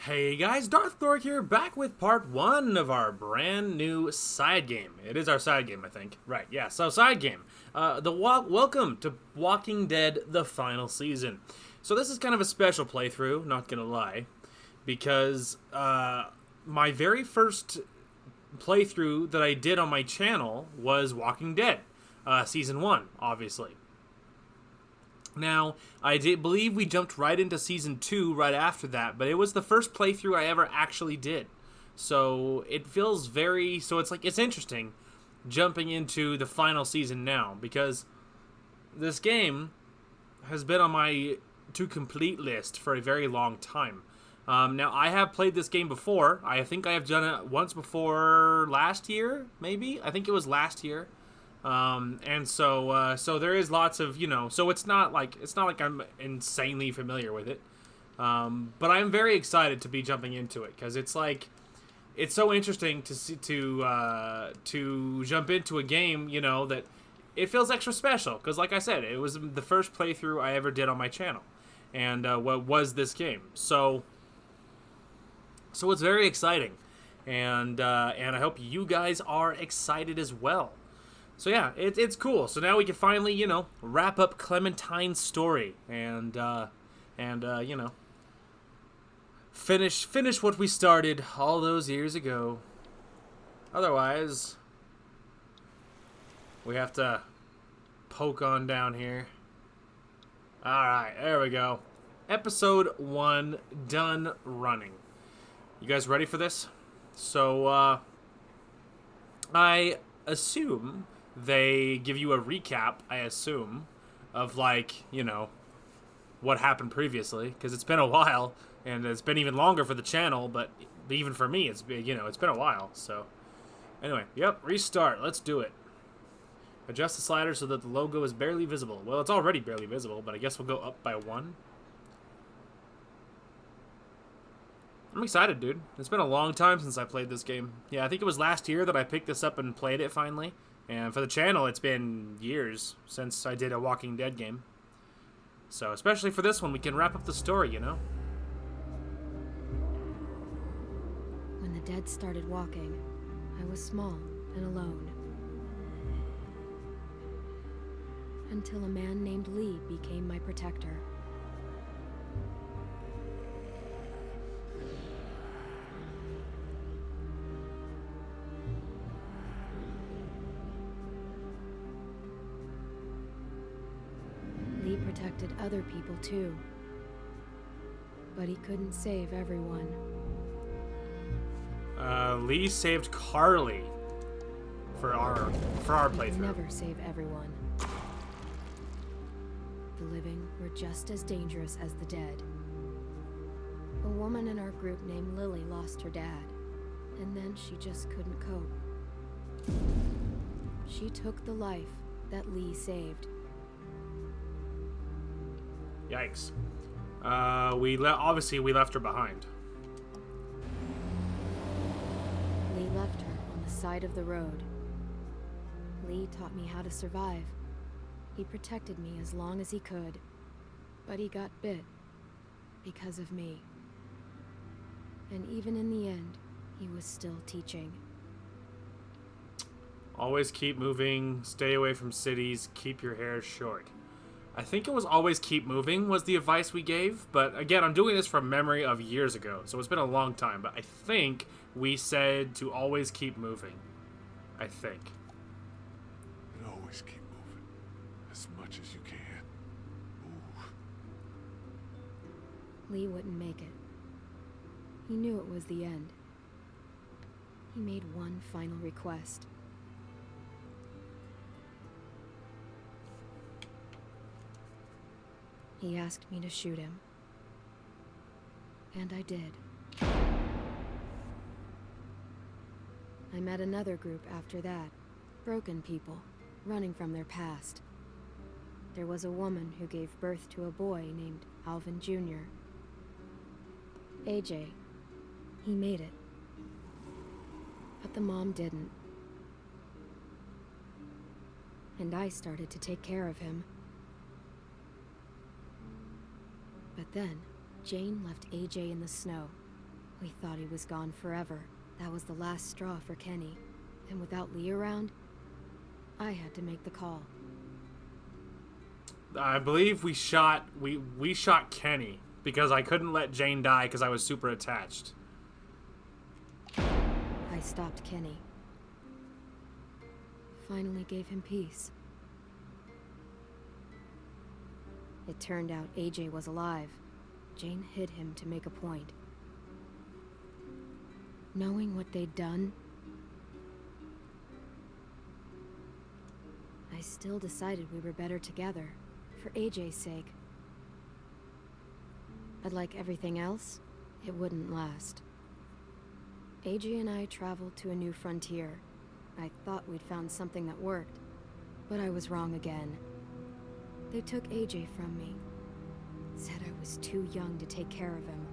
Hey guys, Darth Thork here, back with part 1 of our brand new side game. It is our side game, I think. Right, yeah, so side game. Welcome to Walking Dead, the final season. So this is kind of a special playthrough, not gonna lie, because my very first playthrough that I did on my channel was Walking Dead, Season 1, obviously. Now, I did believe we jumped right into Season 2 right after that, but it was the first playthrough I ever actually did. So, it feels very... So, it's interesting jumping into the final season now, because this game has been on my to-complete list for a very long time. Now, I have played this game before. I think I have done it once before last year, maybe? I think it was last year. So there is lots of, so it's not like I'm insanely familiar with it. But I'm very excited to be jumping into it because it's so interesting to see, to jump into a game, that it feels extra special. Because like I said, it was the first playthrough I ever did on my channel. And, what was this game? So it's very exciting. And I hope you guys are excited as well. So yeah, it's cool. So now we can finally, wrap up Clementine's story and finish what we started all those years ago. Otherwise, we have to poke on down here. All right, there we go. Episode 1 done running. You guys ready for this? So I assume they give you a recap, I assume, of what happened previously, because it's been a while, and it's been even longer for the channel, but even for me, it's been a while. So anyway, yep, restart. Let's do it. Adjust the slider so that the logo is barely visible. Well, it's already barely visible, but I guess we'll go up by 1. I'm excited, dude. It's been a long time since I played this game. Yeah, I think it was last year that I picked this up and played it finally. And for the channel, it's been years since I did a Walking Dead game. So, especially for this one, we can wrap up the story, When the dead started walking, I was small and alone. Until a man named Lee became my protector. Lee protected other people too, but he couldn't save everyone. Lee saved Carly for our He playthrough. could never save everyone. The living were just as dangerous as the dead. A woman in our group named Lily lost her dad, and then she just couldn't cope. She took the life that Lee saved. Yikes. Obviously we left her behind. Lee left her on the side of the road. Lee taught me how to survive. He protected me as long as he could, but he got bit because of me. And even in the end, he was still teaching. Always keep moving, stay away from cities, keep your hair short. I think it was always keep moving was the advice we gave, but again, I'm doing this from memory of years ago, so it's been a long time, but I think we said to always keep moving. I think. And always keep moving. As much as you can. Move. Lee wouldn't make it. He knew it was the end. He made one final request. He asked me to shoot him. And I did. I met another group after that. Broken people, running from their past. There was a woman who gave birth to a boy named Alvin Jr. AJ. He made it. But the mom didn't. And I started to take care of him. But then, Jane left AJ in the snow, We thought he was gone forever. That was the last straw for Kenny. And without Lee around, I had to make the call. I believe we shot Kenny because I couldn't let Jane die because I was super attached. I stopped Kenny. Finally gave him peace. It turned out AJ was alive. Jane hid him to make a point. Knowing what they'd done, I still decided we were better together, for AJ's sake. But like everything else, it wouldn't last. AJ and I traveled to a new frontier. I thought we'd found something that worked, but I was wrong again. They took AJ from me. Said I was too young to take care of him.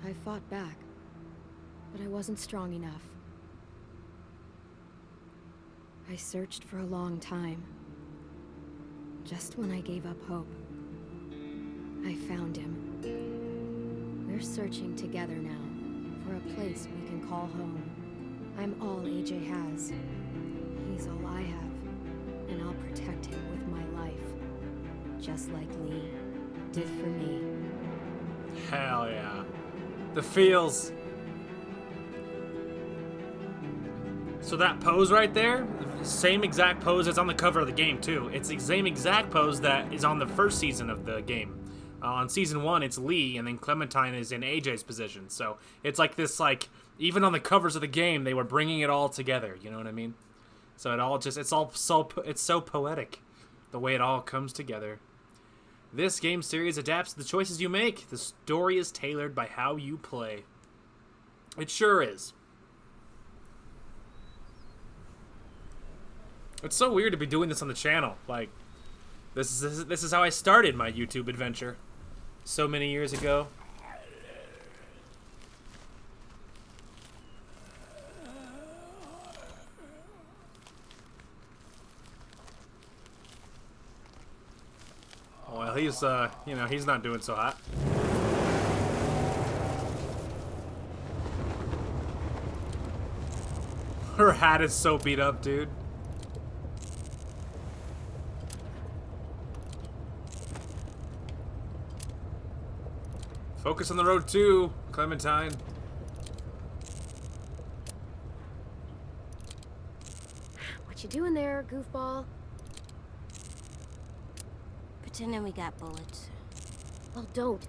I fought back, but I wasn't strong enough. I searched for a long time. Just when I gave up hope, I found him. We're searching together now for a place we can call home. I'm all AJ has. He's all I have, and I'll protect him with my life, just like Lee did for me. Hell yeah. The feels. So that pose right there, same exact pose that's on the cover of the game too. It's the same exact pose that is on the first season of the game. On season 1, it's Lee, and then Clementine is in AJ's position. So it's like this, like, even on the covers of the game, they were bringing it all together. You know what I mean? So it's so poetic, the way it all comes together. This game series adapts to the choices you make. The story is tailored by how you play. It sure is. It's so weird to be doing this on the channel. Like, this is how I started my YouTube adventure so many years ago. Well, he's he's not doing so hot. Her hat is so beat up, dude. Focus on the road too, Clementine. What you doing there, goofball? Pretending we got bullets. Well, don't.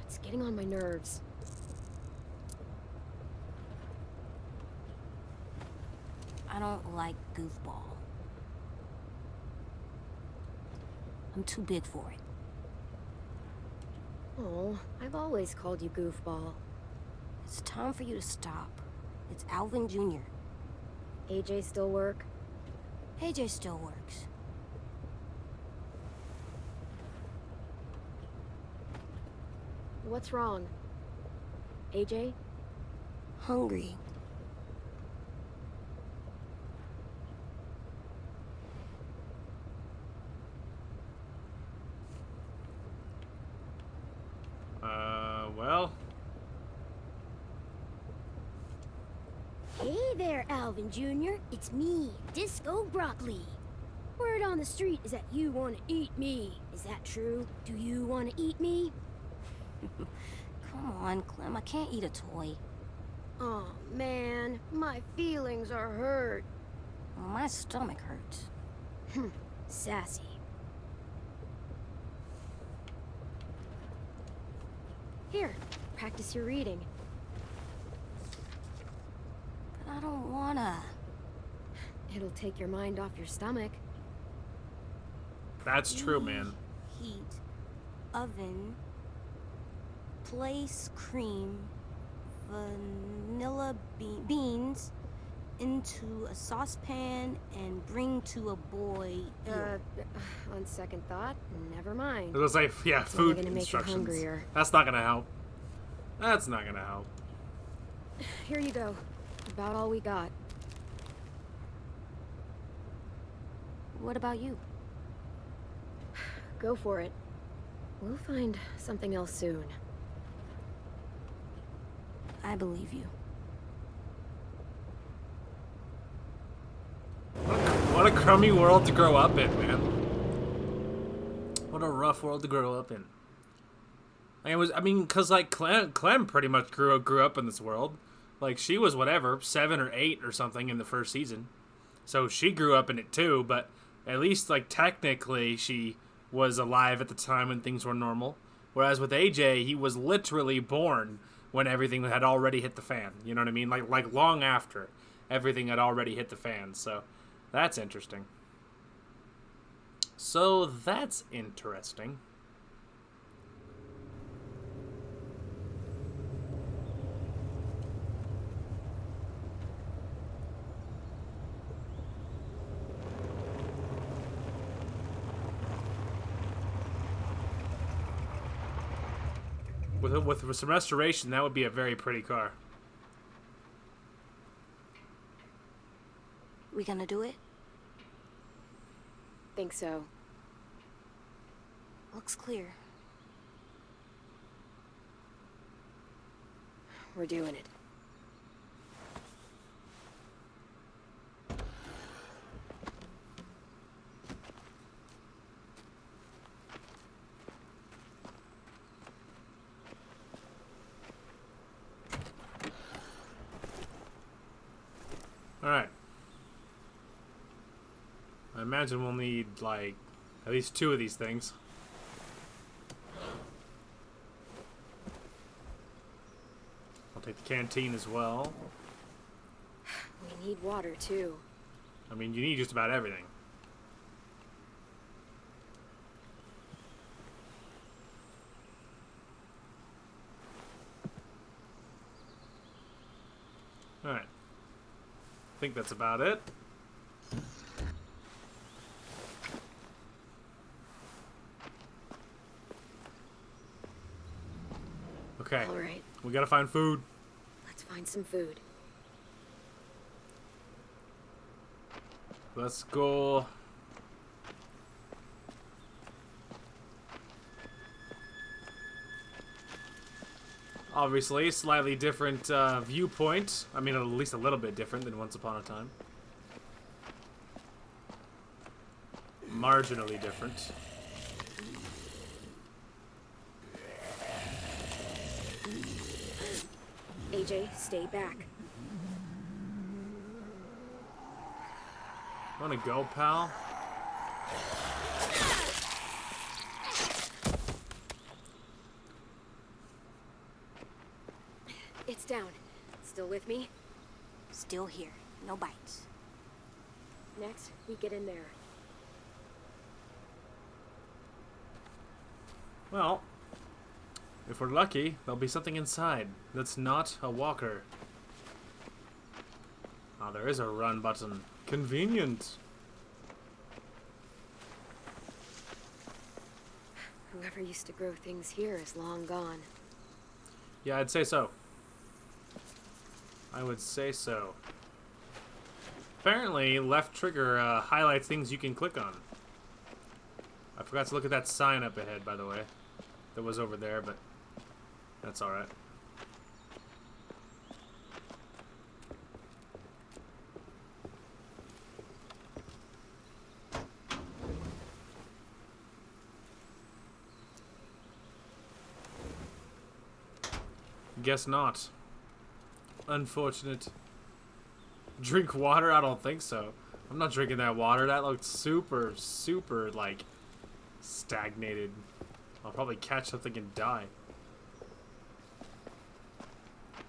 It's getting on my nerves. I don't like goofball. I'm too big for it. Oh, I've always called you goofball. It's time for you to stop. It's Alvin Jr. AJ still work? AJ still works. What's wrong? AJ? Hungry. Well. Hey there, Alvin Jr. It's me, Disco Broccoli. Word on the street is that you want to eat me. Is that true? Do you want to eat me? Come on, Clem. I can't eat a toy. Oh man, my feelings are hurt. My stomach hurts. Sassy. Here, practice your reading. But I don't wanna. It'll take your mind off your stomach. That's true, man. Heat. Oven. Place cream. Vanilla beans into a saucepan and bring to a boil. On second thought, never mind. It was like, yeah, It's only food gonna make you instructions. hungrier. That's not gonna help. That's not gonna help. Here you go. About all we got. What about you? Go for it. We'll find something else soon. I believe you. What a crummy world to grow up in, man. What a rough world to grow up in. Cause like Clem pretty much grew up in this world. Like she was whatever, 7 or 8 or something in the first season. So she grew up in it too, but at least like technically she was alive at the time when things were normal. Whereas with AJ, he was literally born when everything had already hit the fan. You know what I mean? Like long after everything had already hit the fan. So that's interesting. With some restoration, that would be a very pretty car. We gonna do it? Think so. Looks clear. We're doing it. Alright. I imagine we'll need, like, at least 2 of these things. I'll take the canteen as well. We need water, too. I mean, you need just about everything. Alright. I think that's about it. Okay. All right. We gotta find food. Let's find some food. Let's go. Obviously, slightly different viewpoint. I mean, at least a little bit different than Once Upon a Time. Marginally different. AJ, stay back. Wanna go, pal? It's down. Still with me? Still here. No bites. Next, we get in there. Well, if we're lucky, there'll be something inside that's not a walker. Ah, there is a run button. Convenient. Whoever used to grow things here is long gone. Yeah, I'd say so. I would say so. Apparently, left trigger highlights things you can click on. I forgot to look at that sign up ahead, by the way. That was over there, but that's alright. Guess not. Unfortunate. Drink water? I don't think so. I'm not drinking that water. That looked super, super, like, stagnated. I'll probably catch something and die.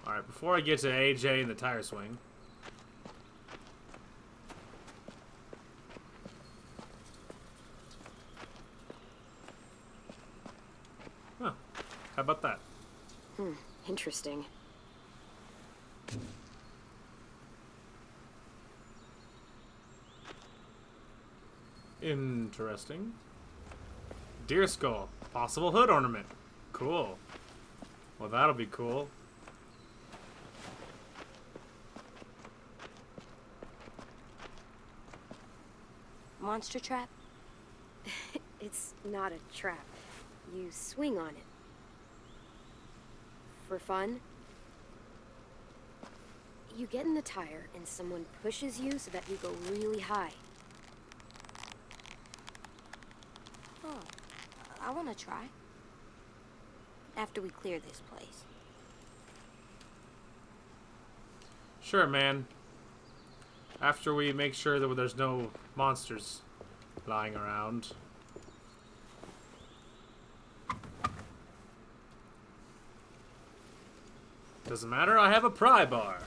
Alright, before I get to AJ and the tire swing. Huh. How about that? Interesting. Interesting. Deer skull. Possible hood ornament. Cool. Well, that'll be cool. Monster trap? It's not a trap. You swing on it. For fun? You get in the tire and someone pushes you so that you go really high. Oh, I want to try. After we clear this place. Sure, man. After we make sure that there's no monsters lying around. Doesn't matter, I have a pry bar.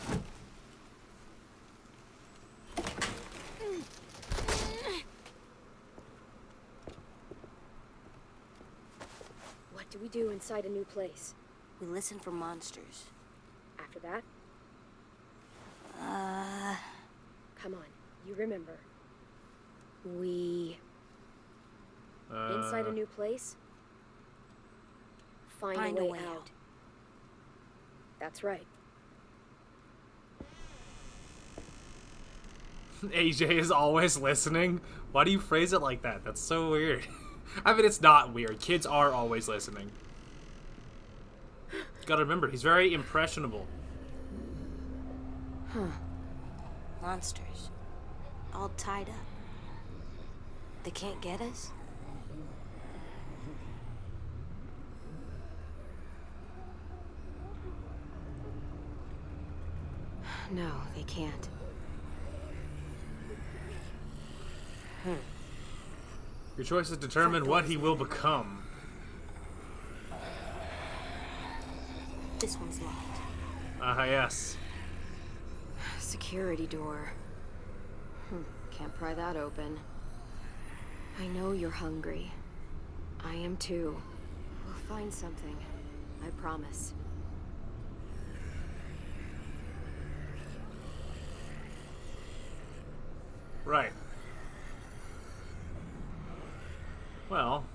What do we do inside a new place? We listen for monsters. After that? Come on, you remember. We... Inside a new place? Find a way out. That's right. AJ is always listening? Why do you phrase it like that? That's so weird. I mean, it's not weird. Kids are always listening. Gotta remember, he's very impressionable. Huh. Monsters. All tied up. They can't get us? No, they can't. Your choices determine what he will become. This one's locked. Yes. Security door. Can't pry that open. I know you're hungry. I am too. We'll find something. I promise. Right. Well,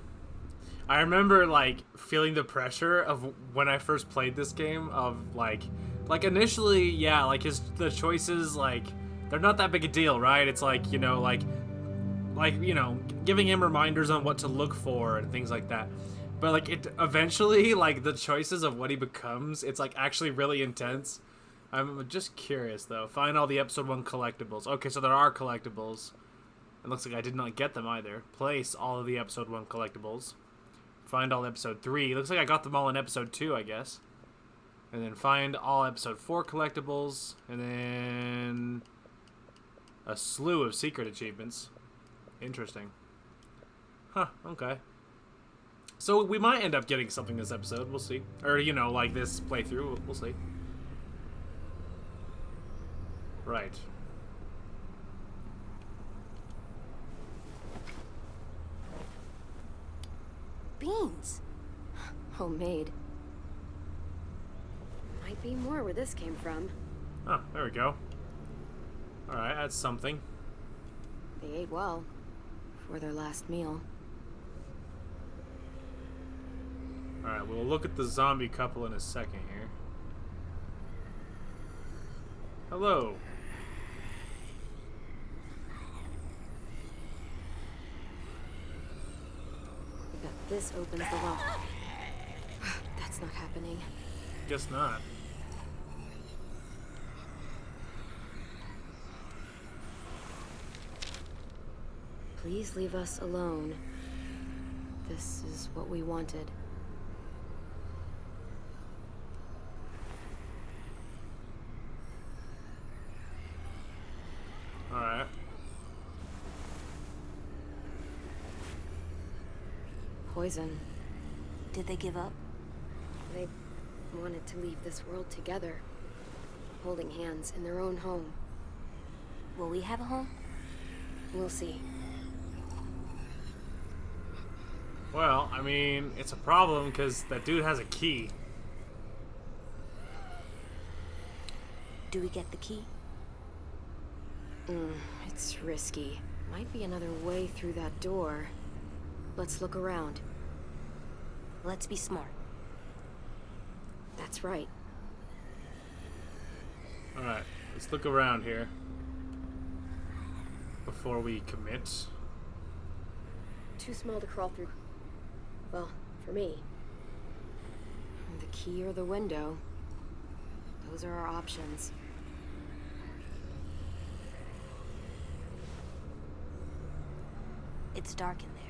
I remember, like, feeling the pressure of when I first played this game of, like initially, yeah, like, the choices, like, they're not that big a deal, right? It's like, you know, you know, giving him reminders on what to look for and things like that. But, like, it eventually, like, the choices of what he becomes, it's, like, actually really intense. I'm just curious, though. Find all the episode 1 collectibles. Okay, so there are collectibles. It looks like I did not get them either. Place all of the episode 1 collectibles. Find all episode 3. Looks like I got them all in episode 2, I guess. And then find all episode 4 collectibles. And then a slew of secret achievements. Interesting. Huh, okay. So we might end up getting something this episode. We'll see. Or, you know, like this playthrough. We'll see. Right. Beans. Homemade. Might be more where this came from. Oh, there we go. Alright, that's something. They ate well. For their last meal. Alright, we'll look at the zombie couple in a second here. Hello. Bet this opens the lock. That's not happening. Guess not. Please leave us alone. This is what we wanted. Alright. Poison. Did they give up? They wanted to leave this world together. Holding hands in their own home. Will we have a home? We'll see. Well, I mean, it's a problem because that dude has a key. Do we get the key? It's risky. Might be another way through that door. Let's look around. Let's be smart. That's right. Alright, let's look around here. Before we commit. Too small to crawl through. Well, for me. The key or the window. Those are our options. It's dark in there.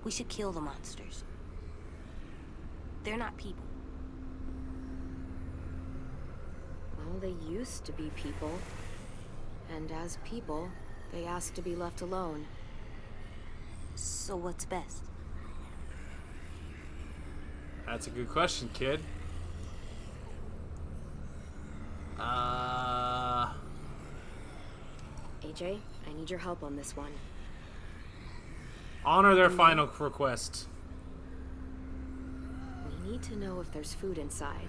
We should kill the monsters. They're not people. Well, they used to be people. And as people, they asked to be left alone. So what's best? That's a good question, kid. AJ, I need your help on this one. Honor their final request. We need to know if there's food inside.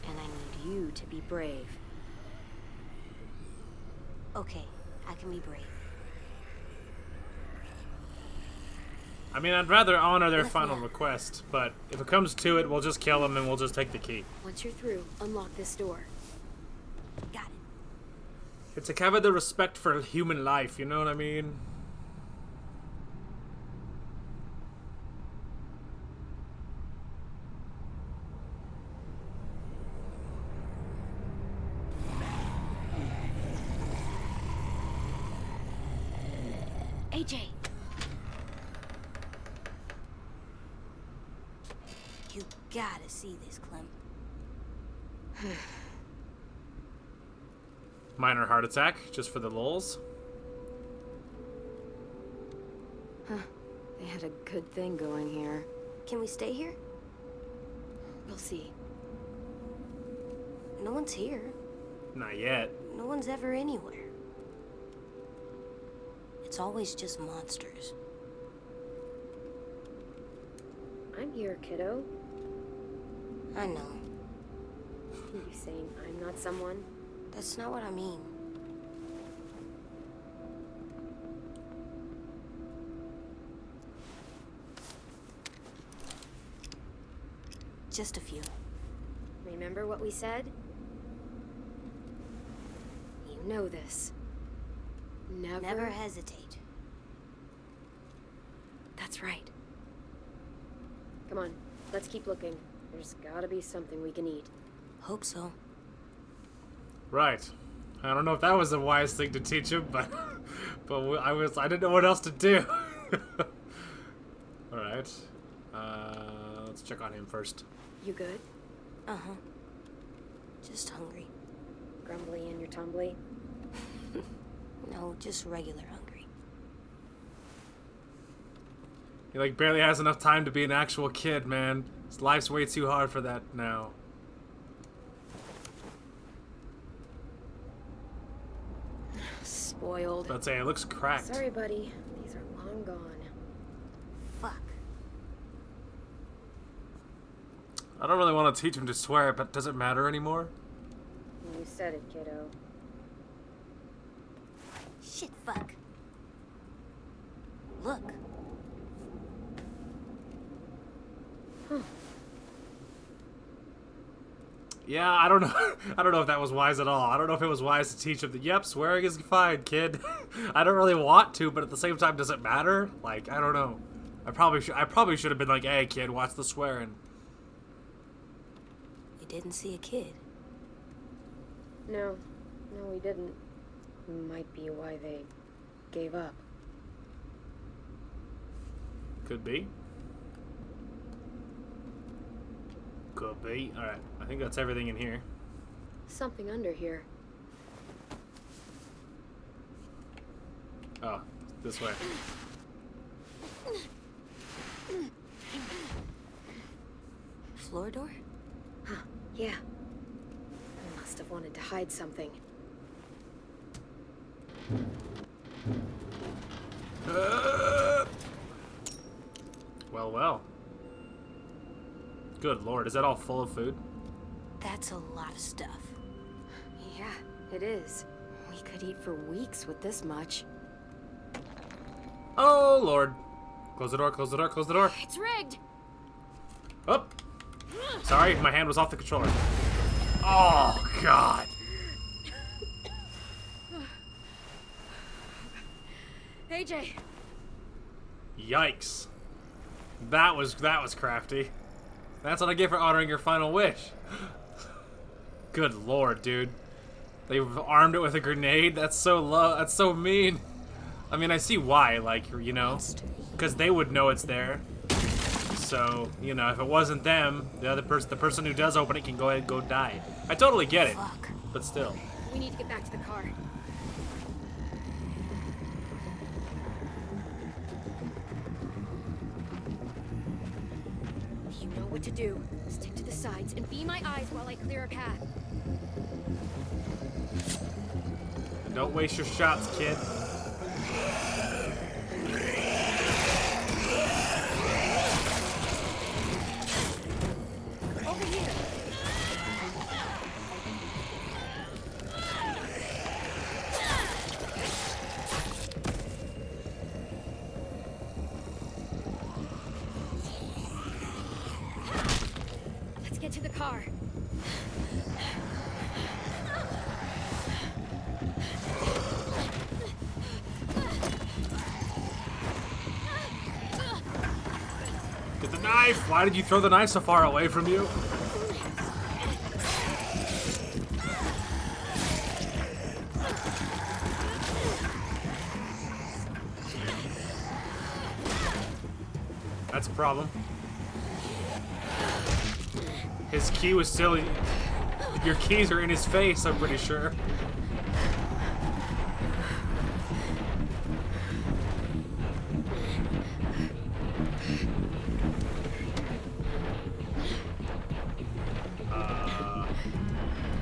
And I need you to be brave. Okay, I can be brave. I mean, I'd rather honor their Let me final out. request, but if it comes to it, we'll just kill them and we'll just take the key. Once you're through, unlock this door. Got it. It's a kind of the respect for human life, you know what I mean? AJ! You gotta see this, Clem. Minor heart attack, just for the lulz. They had a good thing going here. Can we stay here? We'll see. No one's here. Not yet. No one's ever anywhere. It's always just monsters. I'm here, kiddo. I know. You saying I'm not someone? That's not what I mean. Just a few. Remember what we said? You know this. Never hesitate. That's right. Come on, let's keep looking. There's gotta be something we can eat. Hope so. Right. I don't know if that was a wise thing to teach him, but I didn't know what else to do. All right. Let's check on him first. You good? Uh-huh. Just hungry. Grumbly in your tumbly? No, just regular hungry. He like barely has enough time to be an actual kid, man. His life's way too hard for that now. Spoiled. Let's say it looks cracked. Sorry, buddy. These are long gone. Fuck. I don't really want to teach him to swear, but does it matter anymore? You said it, kiddo. Shit, fuck. Look. Yeah, I don't know. I don't know if that was wise at all. I don't know if it was wise to teach him that, yep, swearing is fine, kid. I don't really want to, but at the same time, does it matter? Like, I don't know. I probably should have been like, hey, kid, watch the swearing. You didn't see a kid. No, we didn't. Might be why they gave up. Could be. Could be. Alright, I think that's everything in here. Something under here. Oh, this way. Floor door? Huh, yeah. I must have wanted to hide something. Well. Good lord, is that all full of food? That's a lot of stuff. Yeah, it is. We could eat for weeks with this much. Oh lord. Close the door, close the door, close the door. It's rigged! Oh! Sorry, my hand was off the controller. Oh, God. AJ, Yikes. That was crafty. That's what I get for honoring your final wish. Good lord, dude. They've armed it with a grenade? That's so low. That's so mean. I mean, I see why, like, you know, because they would know it's there. So, you know, if it wasn't them, the person who does open it can go ahead and go die. I totally get it, but still. We need to get back to the car. You know what to do. Stick to the sides and be my eyes while I clear a path. And don't waste your shots, kid. Over here. Let's get to the car. Get the knife! Why did you throw the knife so far away from you? That's a problem. His key was still... Your keys are in his face, I'm pretty sure.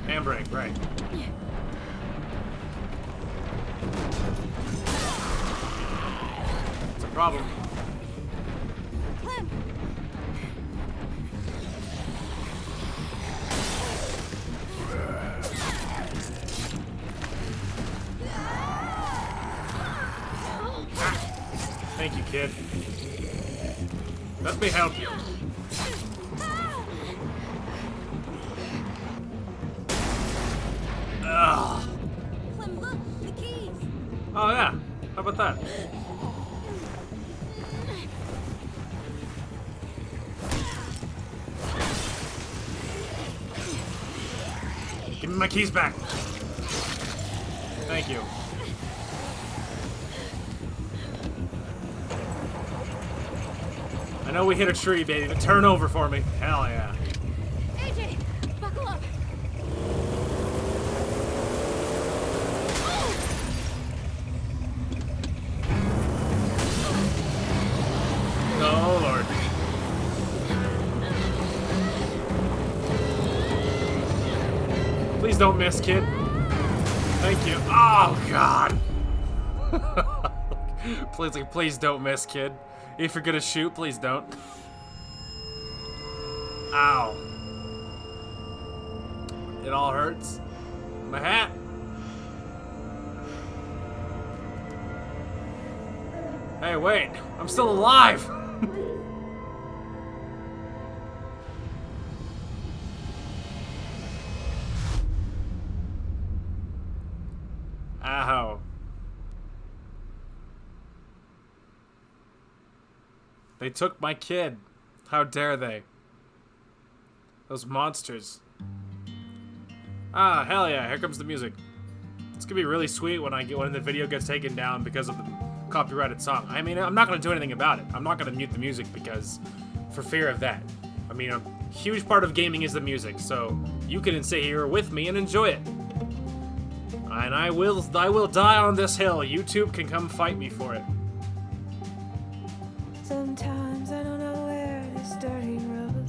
Handbrake, right. It's a problem. Clem! Thank you, kid. Let me help you. Ugh. Clem, look! The keys! Oh yeah, how about that? Give me my keys back. Thank you. I know we hit a tree, baby, but turn over for me. Hell yeah. AJ! Buckle up! Oh, Lord. Please don't miss, kid. Thank you. Oh, God. Please don't miss, kid. If you're gonna shoot, please don't. Ow. It all hurts. My hat. Hey, wait. I'm still alive. Ow. They took my kid. How dare they? Those monsters. Ah, hell yeah, here comes the music. It's gonna be really sweet when the video gets taken down because of the copyrighted song. I mean, I'm not gonna do anything about it. I'm not gonna mute the music because, for fear of that. I mean, a huge part of gaming is the music, so you can sit here with me and enjoy it. And I will die on this hill. YouTube can come fight me for it. Sometimes I don't know where this dirty road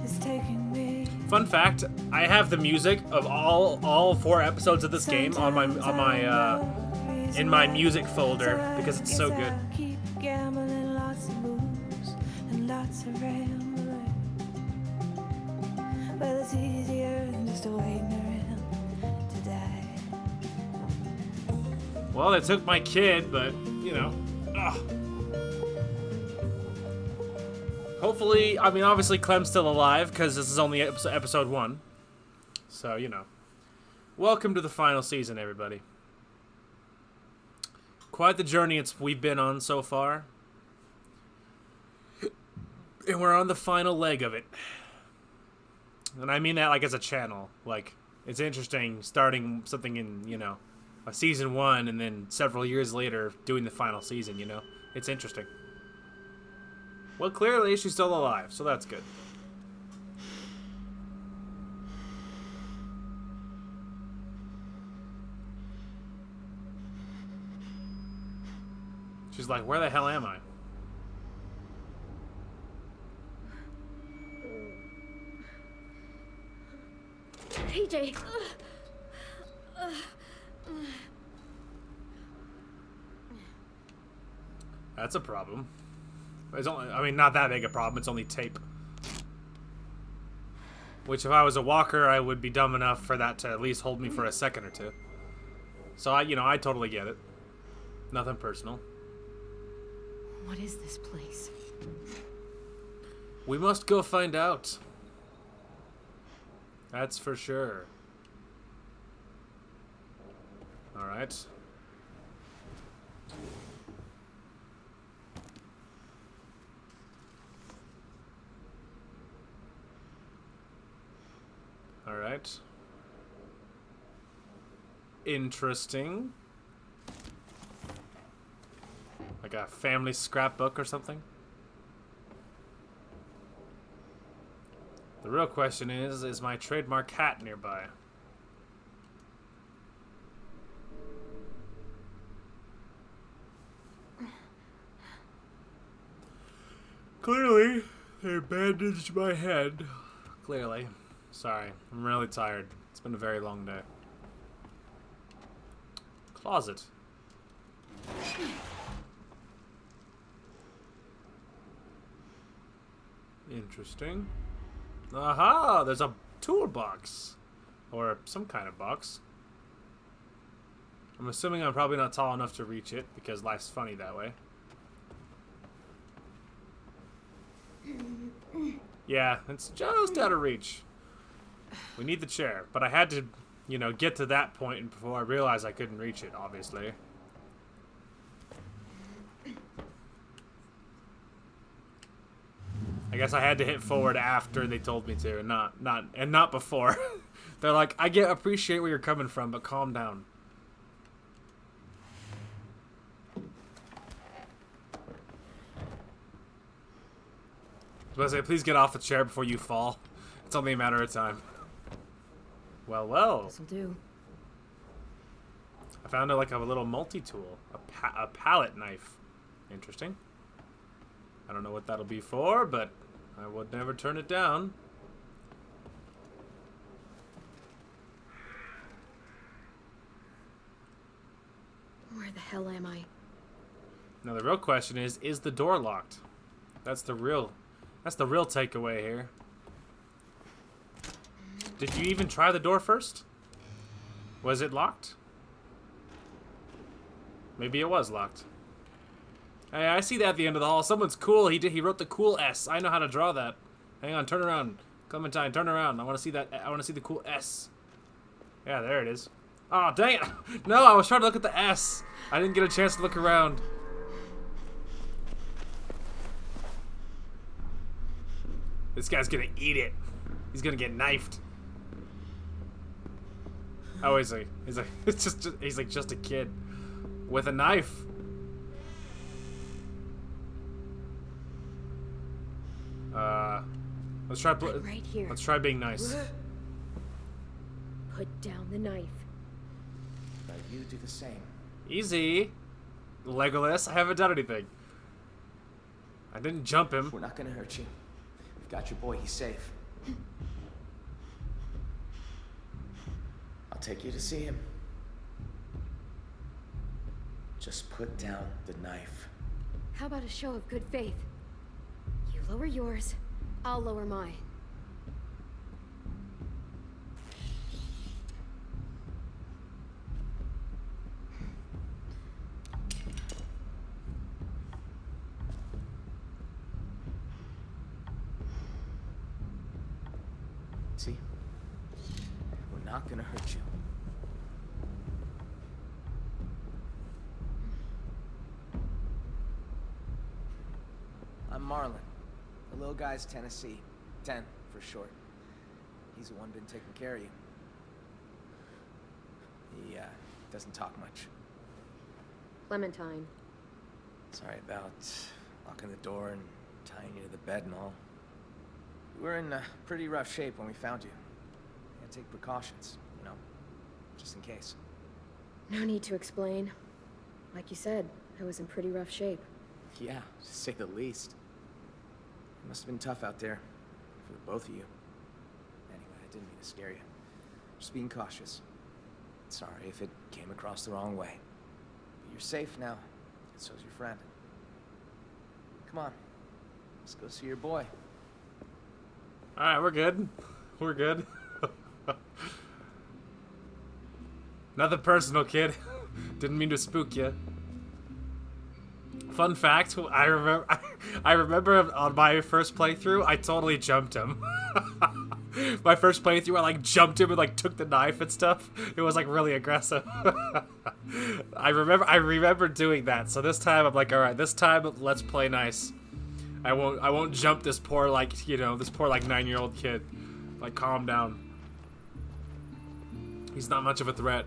is taking me. Fun fact: I have the music of all 4 episodes of this game on my in my music folder because it's so good. Keep gambling, lots of moves and lots of rambling. But it's easier than just waiting around to die. Well, they took my kid, but you know. Ugh. Hopefully, I mean, obviously Clem's still alive because this is only episode 1. So, you know. Welcome to the final season, everybody. Quite the journey we've been on so far. And we're on the final leg of it. And I mean that like as a channel. Like, it's interesting starting something in, you know, a season 1 and then several years later doing the final season, you know? It's interesting. Well, clearly she's still alive, so that's good. She's like, where the hell am I? AJ. That's a problem. It's only, I mean, not that big a problem. It's only tape. Which, if I was a walker, I would be dumb enough for that to at least hold me for a second or two. So, I totally get it. Nothing personal. What is this place? We must go find out. That's for sure. Alright. Alright. Interesting. Like a family scrapbook or something? The real question is my trademark hat nearby? Clearly, they bandaged my head. Clearly. Sorry, I'm really tired. It's been a very long day. Closet. Interesting. Aha! There's a toolbox. Or some kind of box. I'm assuming I'm probably not tall enough to reach it, because life's funny that way. Yeah, it's just out of reach. We need the chair, but I had to, get to that point before I realized I couldn't reach it, obviously. I guess I had to hit forward after they told me to, and not before. They're like, appreciate where you're coming from, but calm down. I was about to say, please get off the chair before you fall. It's only a matter of time. Well. This'll do. I found like a little multi-tool, a palette knife. Interesting. I don't know what that'll be for, but I would never turn it down. Where the hell am I? Now the real question is the door locked? That's the real takeaway here. Did you even try the door first? Was it locked? Maybe it was locked. Hey, I see that at the end of the hall. Someone's cool. He wrote the cool S. I know how to draw that. Hang on, turn around. Clementine, turn around. I want to see that. I want to see the cool S. Yeah, there it is. Oh, dang it. No, I was trying to look at the S. I didn't get a chance to look around. This guy's gonna eat it. He's gonna get knifed. Oh, he's like just a kid with a knife. Let's try. Right here. Let's try being nice. Put down the knife. Now you do the same. Easy, Legolas. I haven't done anything. I didn't jump him. We're not gonna hurt you. We've got your boy. He's safe. I'll take you to see him. Just put down the knife. How about a show of good faith? You lower yours, I'll lower mine. See? We're not gonna hurt you. I'm Marlon. The little guy's Tennessee. 10 for short. He's the one been taking care of you. He, doesn't talk much. Clementine. Sorry about locking the door and tying you to the bed and all. We were in pretty rough shape when we found you. Had to take precautions, you know, just in case. No need to explain. Like you said, I was in pretty rough shape. Yeah, to say the least. It must have been tough out there for the both of you. Anyway, I didn't mean to scare you. Just being cautious. Sorry if it came across the wrong way. But you're safe now, and so's your friend. Come on, let's go see your boy. Alright, we're good. We're good. Nothing personal, kid. Didn't mean to spook you. Fun fact, I remember on my first playthrough, I totally jumped him. My first playthrough, I like jumped him and like took the knife and stuff. It was like really aggressive. I remember doing that. So this time I'm like, all right, this time let's play nice. I won't jump this poor like 9-year-old kid. Like, calm down. He's not much of a threat.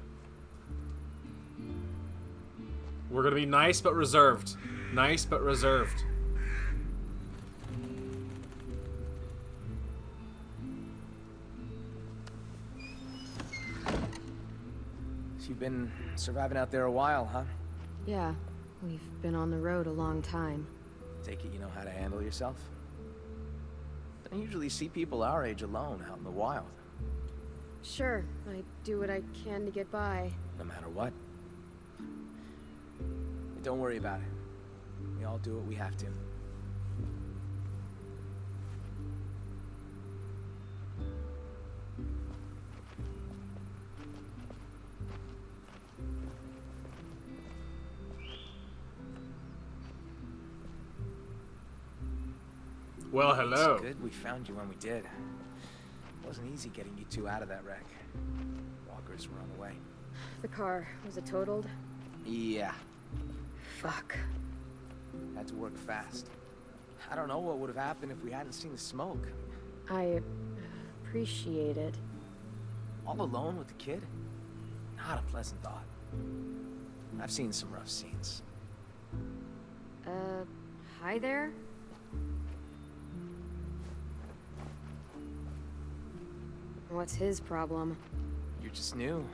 We're gonna be nice but reserved. Nice but reserved. So you've been surviving out there a while, huh? Yeah, we've been on the road a long time. Take it you know how to handle yourself? Don't usually see people our age alone out in the wild. Sure, I do what I can to get by. No matter what. Don't worry about it. We all do what we have to. Well, hello. It's good we found you when we did. It wasn't easy getting you two out of that wreck. Walkers were on the way. The car, was it totaled? Yeah. Fuck. Had to work fast. I don't know what would have happened if we hadn't seen the smoke. I appreciate it. All alone with the kid? Not a pleasant thought. I've seen some rough scenes. Hi there? What's his problem? You're just new.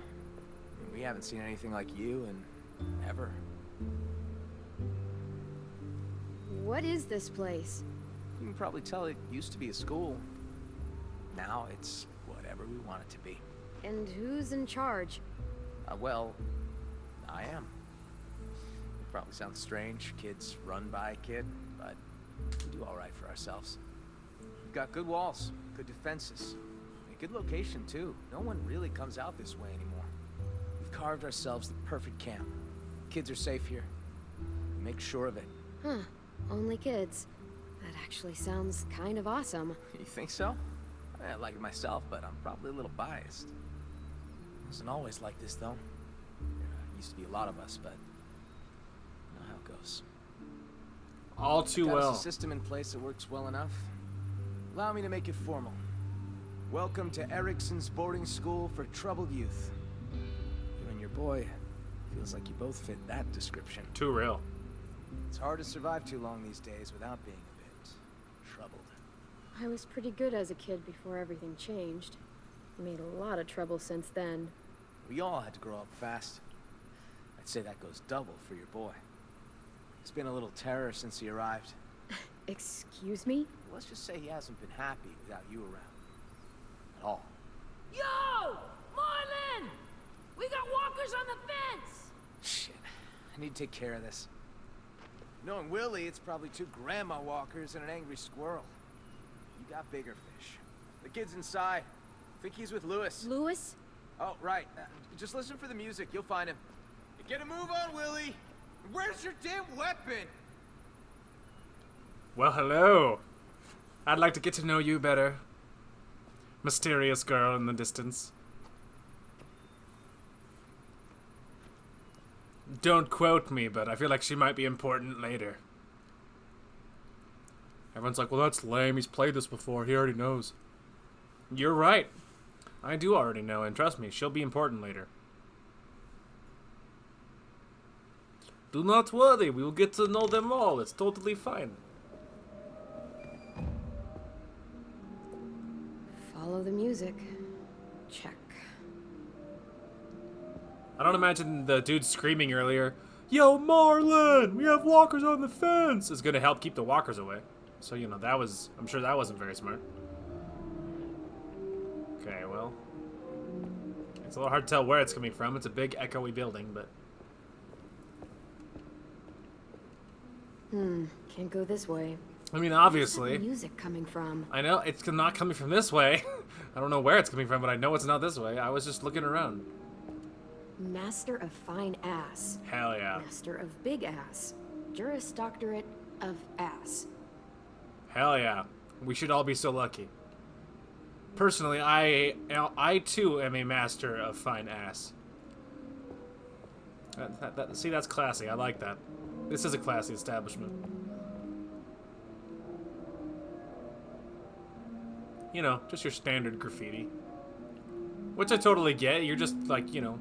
We haven't seen anything like you in ever. What is this place? You can probably tell it used to be a school. Now it's whatever we want it to be. And who's in charge? Well, I am. It probably sounds strange, kids run by a kid, but we do all right for ourselves. We've got good walls, good defenses, and a good location too. No one really comes out this way anymore. We've carved ourselves the perfect camp. Kids are safe here. We make sure of it. Huh. Only kids. That actually sounds kind of awesome. You think so? I like it myself, but I'm probably a little biased. It wasn't always like this, though. There used to be a lot of us, but you know how it goes. All too Got well. us a system in place that works well enough. Allow me to make it formal. Welcome to Erickson's boarding school for troubled youth. You and your boy feels like you both fit that description. Too real. It's hard to survive too long these days without being a bit troubled. I was pretty good as a kid before everything changed. Made a lot of trouble since then. We all had to grow up fast. I'd say that goes double for your boy. He's been a little terror since he arrived. Excuse me? Let's just say he hasn't been happy without you around. At all. Yo! Marlin! We got walkers on the fence! Shit. I need to take care of this. Knowing Willie, it's probably 2 grandma walkers and an angry squirrel. You got bigger fish. The kid's inside. Think he's with Lewis. Lewis? Oh, right. Just listen for the music. You'll find him. Get a move on, Willie! Where's your damn weapon? Well, hello. I'd like to get to know you better. Mysterious girl in the distance. Don't quote me, but I feel like she might be important later. Everyone's like, well, that's lame. He's played this before. He already knows. You're right. I do already know, and trust me, she'll be important later. Do not worry. We will get to know them all. It's totally fine. Follow the music. Check. I don't imagine the dude screaming earlier, "Yo, Marlon, we have walkers on the fence," is going to help keep the walkers away. So, you know, I'm sure that wasn't very smart. Okay, well. It's a little hard to tell where it's coming from. It's a big, echoey building, but... Can't go this way. I mean, Where's obviously. that music coming from? I know, it's not coming from this way. I don't know where it's coming from, but I know it's not this way. I was just looking around. Master of Fine Ass. Hell yeah. Master of Big Ass. Juris Doctorate of Ass. Hell yeah. We should all be so lucky. Personally, I too am a master of fine ass. See, that's classy. I like that. This is a classy establishment. You know, just your standard graffiti. Which I totally get. You're just like, you know,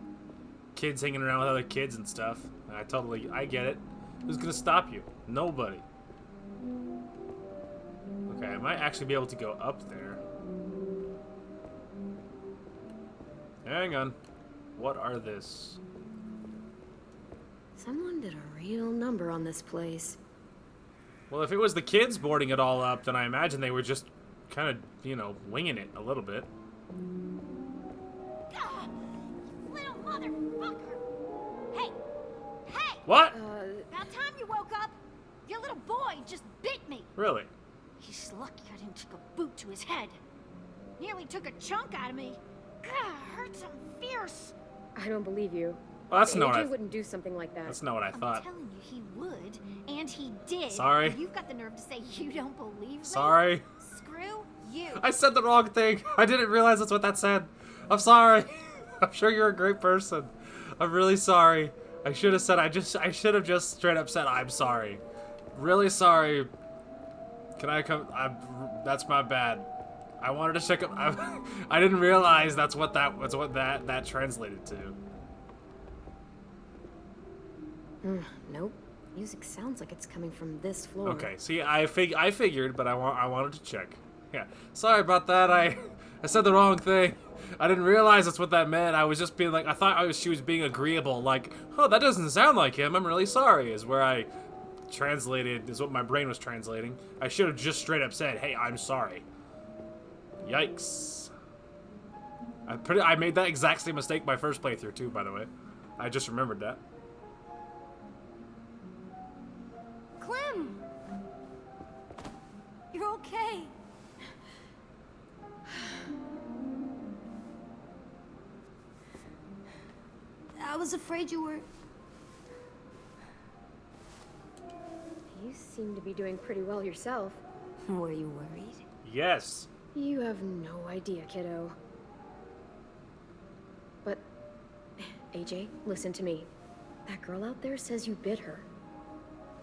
kids hanging around with other kids and stuff. I get it. Who's gonna stop you? Nobody. Okay, I might actually be able to go up there. Hang on. What are this? Someone did a real number on this place. Well, if it was the kids boarding it all up, then I imagine they were just kind of, you know, winging it a little bit. Ah, you little motherfucker! Hey! Hey! What? About time you woke up! Your little boy just bit me! Really? He's lucky I didn't take a boot to his head. Nearly took a chunk out of me. God, hurts him fierce. I don't believe you. Well, that's not what AJ wouldn't do something like that. That's not what I I'm thought. telling you, he would, and he did. Sorry. And you've got the nerve to say you don't believe me? Sorry. Screw you. I said the wrong thing. I didn't realize that's what that said. I'm sorry. I'm sure you're a great person. I'm really sorry. I should have said, I should have just straight up said, I'm sorry. Really sorry. Can I come? That's my bad. I wanted to check up. I didn't realize that's what that translated to. Nope. Music sounds like it's coming from this floor. Okay, see, I figured, but I wanted to check. Yeah, sorry about that. I said the wrong thing. I didn't realize that's what that meant. I was just being like, I thought she was being agreeable. Like, oh, that doesn't sound like him. I'm really sorry. Is where I translated. Is what my brain was translating. I should have just straight up said, hey, I'm sorry. Yikes. I made that exact same mistake my first playthrough too, by the way. I just remembered that. Clem! You're okay. I was afraid you were... You seem to be doing pretty well yourself. Were you worried? Yes. You have no idea, kiddo. But, AJ, listen to me. That girl out there says you bit her.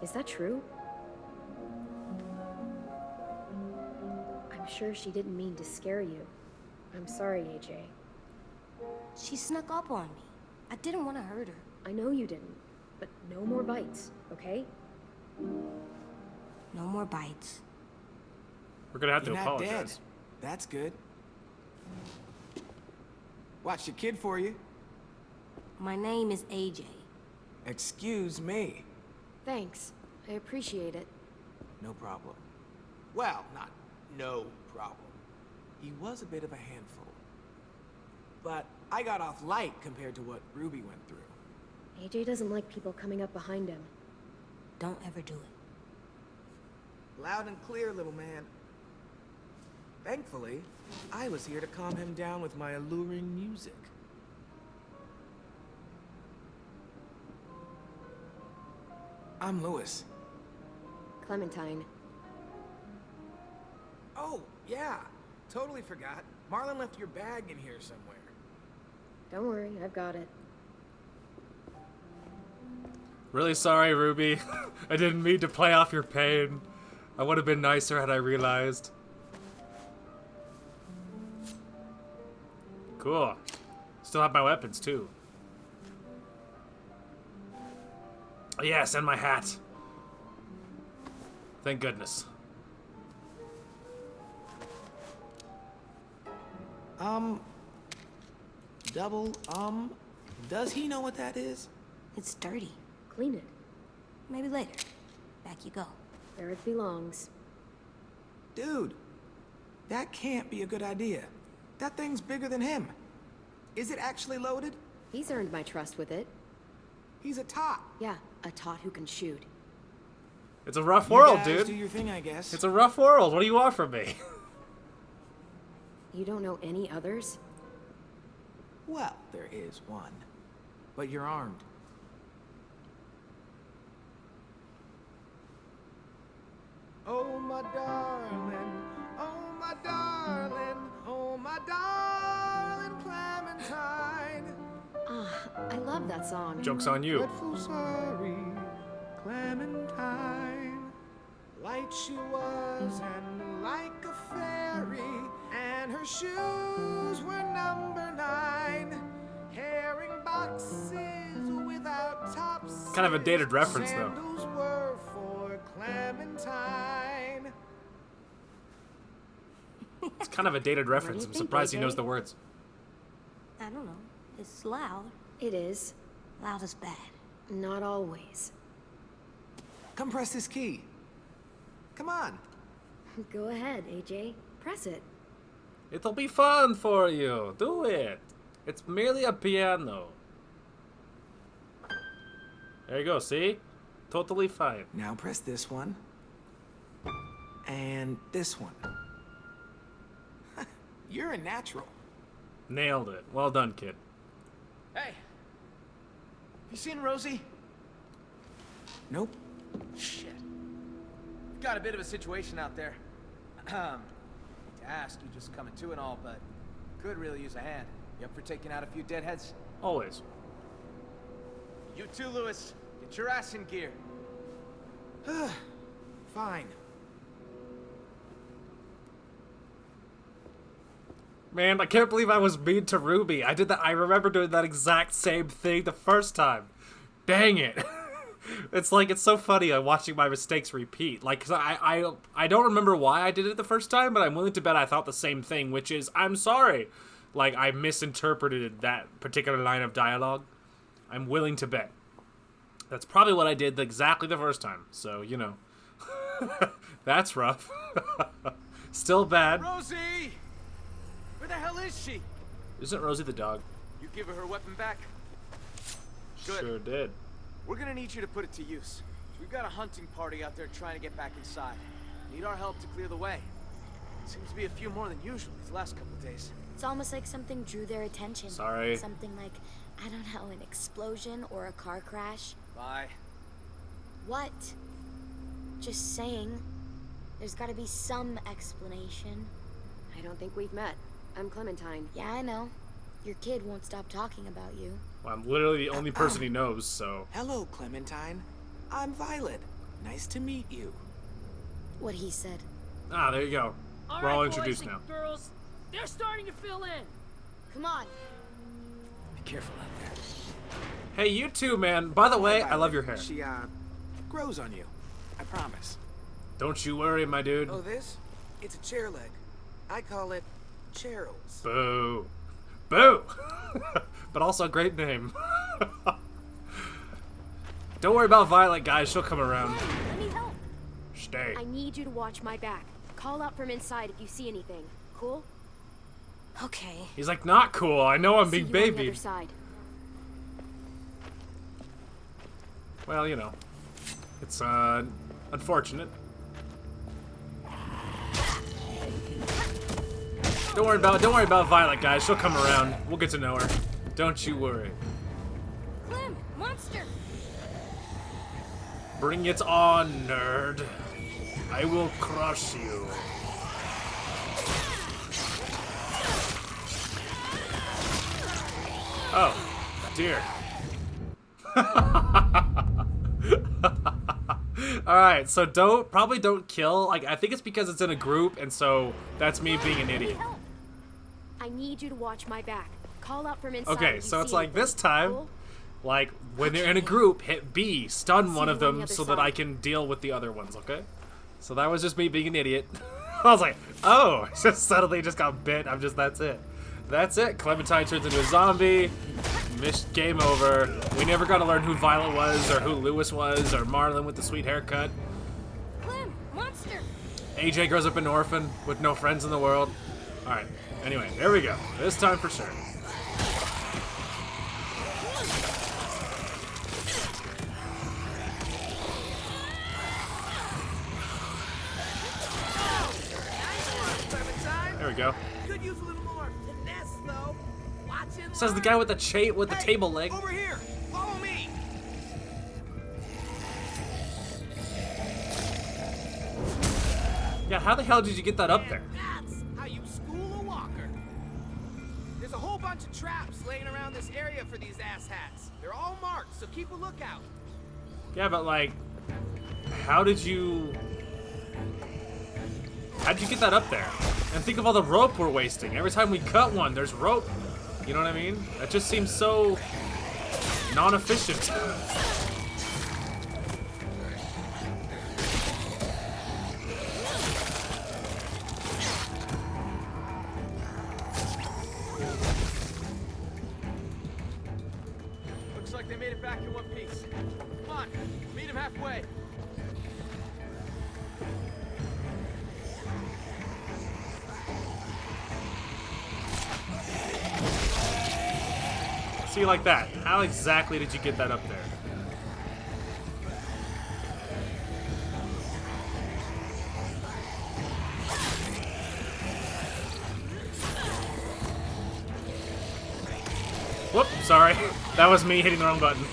Is that true? I'm sure she didn't mean to scare you. I'm sorry, AJ. She snuck up on me. I didn't want to hurt her. I know you didn't, but no more bites, okay? No more bites. We're gonna have to You're not apologize. dead. That's good. Watch your kid for you. My name is AJ. Excuse me. Thanks. I appreciate it. No problem. Well, not no problem. He was a bit of a handful. But I got off light compared to what Ruby went through. AJ doesn't like people coming up behind him. Don't ever do it. Loud and clear, little man. Thankfully, I was here to calm him down with my alluring music. I'm Lewis. Clementine. Oh, yeah. Totally forgot. Marlon left your bag in here somewhere. Don't worry, I've got it. Really sorry, Ruby. I didn't mean to play off your pain. I would have been nicer had I realized. Cool. Still have my weapons, too. Yes, and my hat. Thank goodness. Does he know what that is? It's dirty. Clean it. Maybe later. Back you go. Where it belongs. Dude, that can't be a good idea. That thing's bigger than him. Is it actually loaded? He's earned my trust with it. He's a tot. Yeah, a tot who can shoot. It's a rough You world, guys dude. do your thing, I guess. It's a rough world. What do you want from me? You don't know any others? Well, there is one. But you're armed. Oh, my darling. Oh, my darling. Oh, my darling Clementine. Ah, I love that song. Joke's on you. Dreadful sorry, Clementine. Light she was and like a fairy, and her shoes were number 9. Herring boxes without tops. Kind of a dated reference, though. Sandals were for Clementine. It's kind of a dated reference. you I'm think, surprised he AJ? knows the words. I don't know. It's loud. It is. Loud is bad. Not always. Come press this key. Come on. Go ahead, AJ. Press it. It'll be fun for you. Do it. It's merely a piano. There you go, see? Totally fine. Now press this one. And this one. You're a natural. Nailed it. Well done, kid. Hey! You seen Rosie? Nope. Shit. We've got a bit of a situation out there. To ask you just coming to and all, but could really use a hand. You up for taking out a few deadheads? Always. You too, Lewis. Get your ass in gear. Fine. Man, I can't believe I was mean to Ruby. I did that. I remember doing that exact same thing the first time. Dang it. It's like, it's so funny watching my mistakes repeat. Like, 'cause I don't remember why I did it the first time, but I'm willing to bet I thought the same thing, which is, I'm sorry. Like, I misinterpreted that particular line of dialogue. I'm willing to bet. That's probably what I did exactly the first time. So, you know. That's rough. Still bad. Rosie! Where the hell is she? Isn't Rosie the dog? You give her weapon back? Good. Sure did. We're gonna need you to put it to use. We've got a hunting party out there trying to get back inside. Need our help to clear the way. Seems to be a few more than usual these last couple of days. It's almost like something drew their attention. Sorry. Something like, I don't know, an explosion or a car crash. Bye. What? Just saying. There's gotta be some explanation. I don't think we've met. I'm Clementine. Yeah, I know. Your kid won't stop talking about you. Well, I'm literally the only person he knows, so... Hello, Clementine. I'm Violet. Nice to meet you. What he said. Ah, there you go. We're all right, introduced boys now. and girls, they're starting to fill in. Come on. Be careful out there. Hey, you too, man. By the way, I love your hair. She, grows on you. I promise. Don't you worry, my dude. Oh, this? It's a chair leg. I call it Cheryl's. Boo. Boo! But also a great name. Don't worry about Violet, guys. She'll come around. Let me help. Stay. I need you to watch my back. Call out from inside if you see anything. Cool? Okay. He's like, not cool. I know I'm See being you on the babied. other side. Well, you know. It's, unfortunate. Don't worry about Violet, guys. She'll come around. We'll get to know her. Don't you worry. Clem, monster! Bring it on, nerd. I will crush you. Oh, dear. All right, so probably don't kill. Like, I think it's because it's in a group, and so that's me being an idiot. I need you to watch my back. Call out from inside. Okay, so it's like this time, like when they're in a group, hit B, stun one of them so that I can deal with the other ones. Okay, so that was just me being an idiot. I was like, oh, just suddenly just got bit. That's it. That's it. Clementine turns into a zombie. Missed, game over. We never got to learn who Violet was, or who Lewis was, or Marlon with the sweet haircut. Clem, monster. AJ grows up an orphan with no friends in the world. All right. Anyway, there we go. This time for sure. There we go. Could use a little more finesse, though. Watch it. Says the guy with the table leg. Over here. Follow me. Yeah, how the hell did you get that up there? That's how you school a walker. There's a whole bunch of traps laying around this area for these asshats. They're all marked, so keep a lookout. Yeah, but like, how'd you get that up there? And think of all the rope we're wasting. Every time we cut one, there's rope. You know what I mean? That just seems so non-efficient. Looks like they made it back in one piece. Come on, meet him halfway. See, like that. How exactly did you get that up there? Whoop, sorry. That was me hitting the wrong button.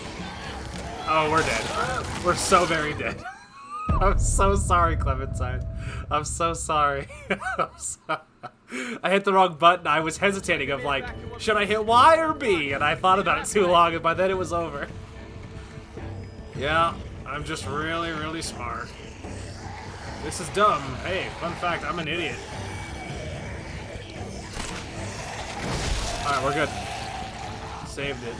Oh, we're dead. We're so very dead. I'm so sorry, Clementine. I'm so sorry. I hit the wrong button. I was hesitating of like, should I hit Y or B? And I thought about it too long, and by then it was over. Yeah, I'm just really, really smart. This is dumb. Hey, fun fact, I'm an idiot. Alright, we're good. Saved it.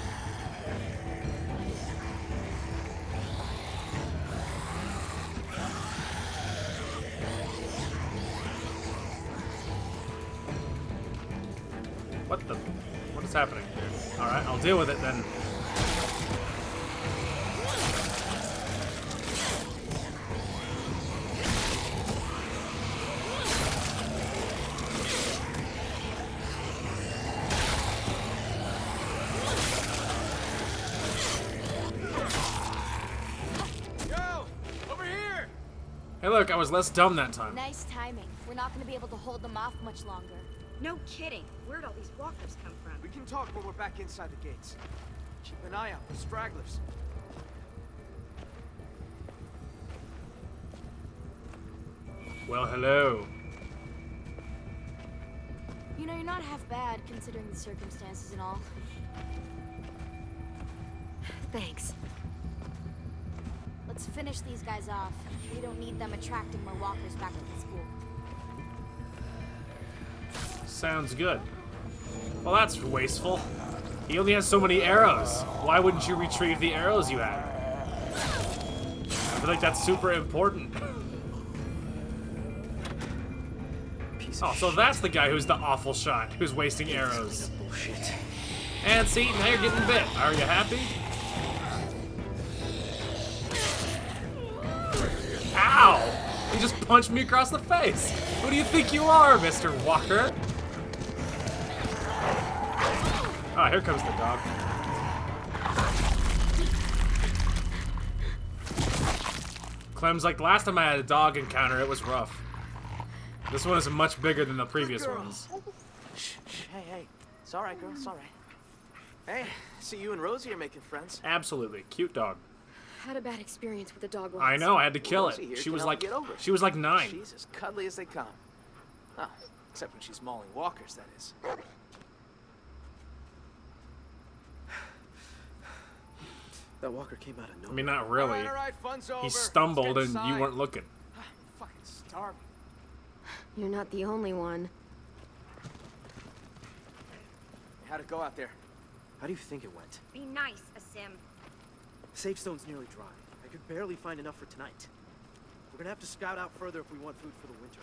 What is happening here? Alright, I'll deal with it then. Yo, over here. Hey look, I was less dumb that time. Nice timing. We're not going to be able to hold them off much longer. No kidding. Where'd all these walkers come from? We can talk when we're back inside the gates. Keep an eye out for stragglers. Well, hello. You know, you're not half bad considering the circumstances and all. Thanks. Let's finish these guys off. We don't need them attracting more walkers back to the school. Sounds good. Well, that's wasteful. He only has so many arrows. Why wouldn't you retrieve the arrows you had? I feel like that's super important. Oh, so that's the guy who's the awful shot, who's wasting arrows. Bullshit. And see, now you're getting bit. Are you happy? Ow! You just punched me across the face. Who do you think you are, Mr. Walker? Oh, here comes the dog. Clem's like, last time I had a dog encounter, it was rough. This one is much bigger than the previous ones. Shh, hey. It's alright, girl, it's alright. Hey, see you and Rosie are making friends. Absolutely. Cute dog. Had a bad experience with the dog once. I know, I had to kill Rosie here it. She can was help like, get over it. she was like 9. She's as cuddly as they come. Oh, except when she's mauling walkers, that is. That walker came out of nowhere. I mean, not really. All right, fun's over. He stumbled Let's and get you inside. weren't looking. I'm fucking starving. You're not the only one. How'd it go out there? How do you think it went? Be nice, Asim. Safe stone's nearly dry. I could barely find enough for tonight. We're gonna have to scout out further if we want food for the winter.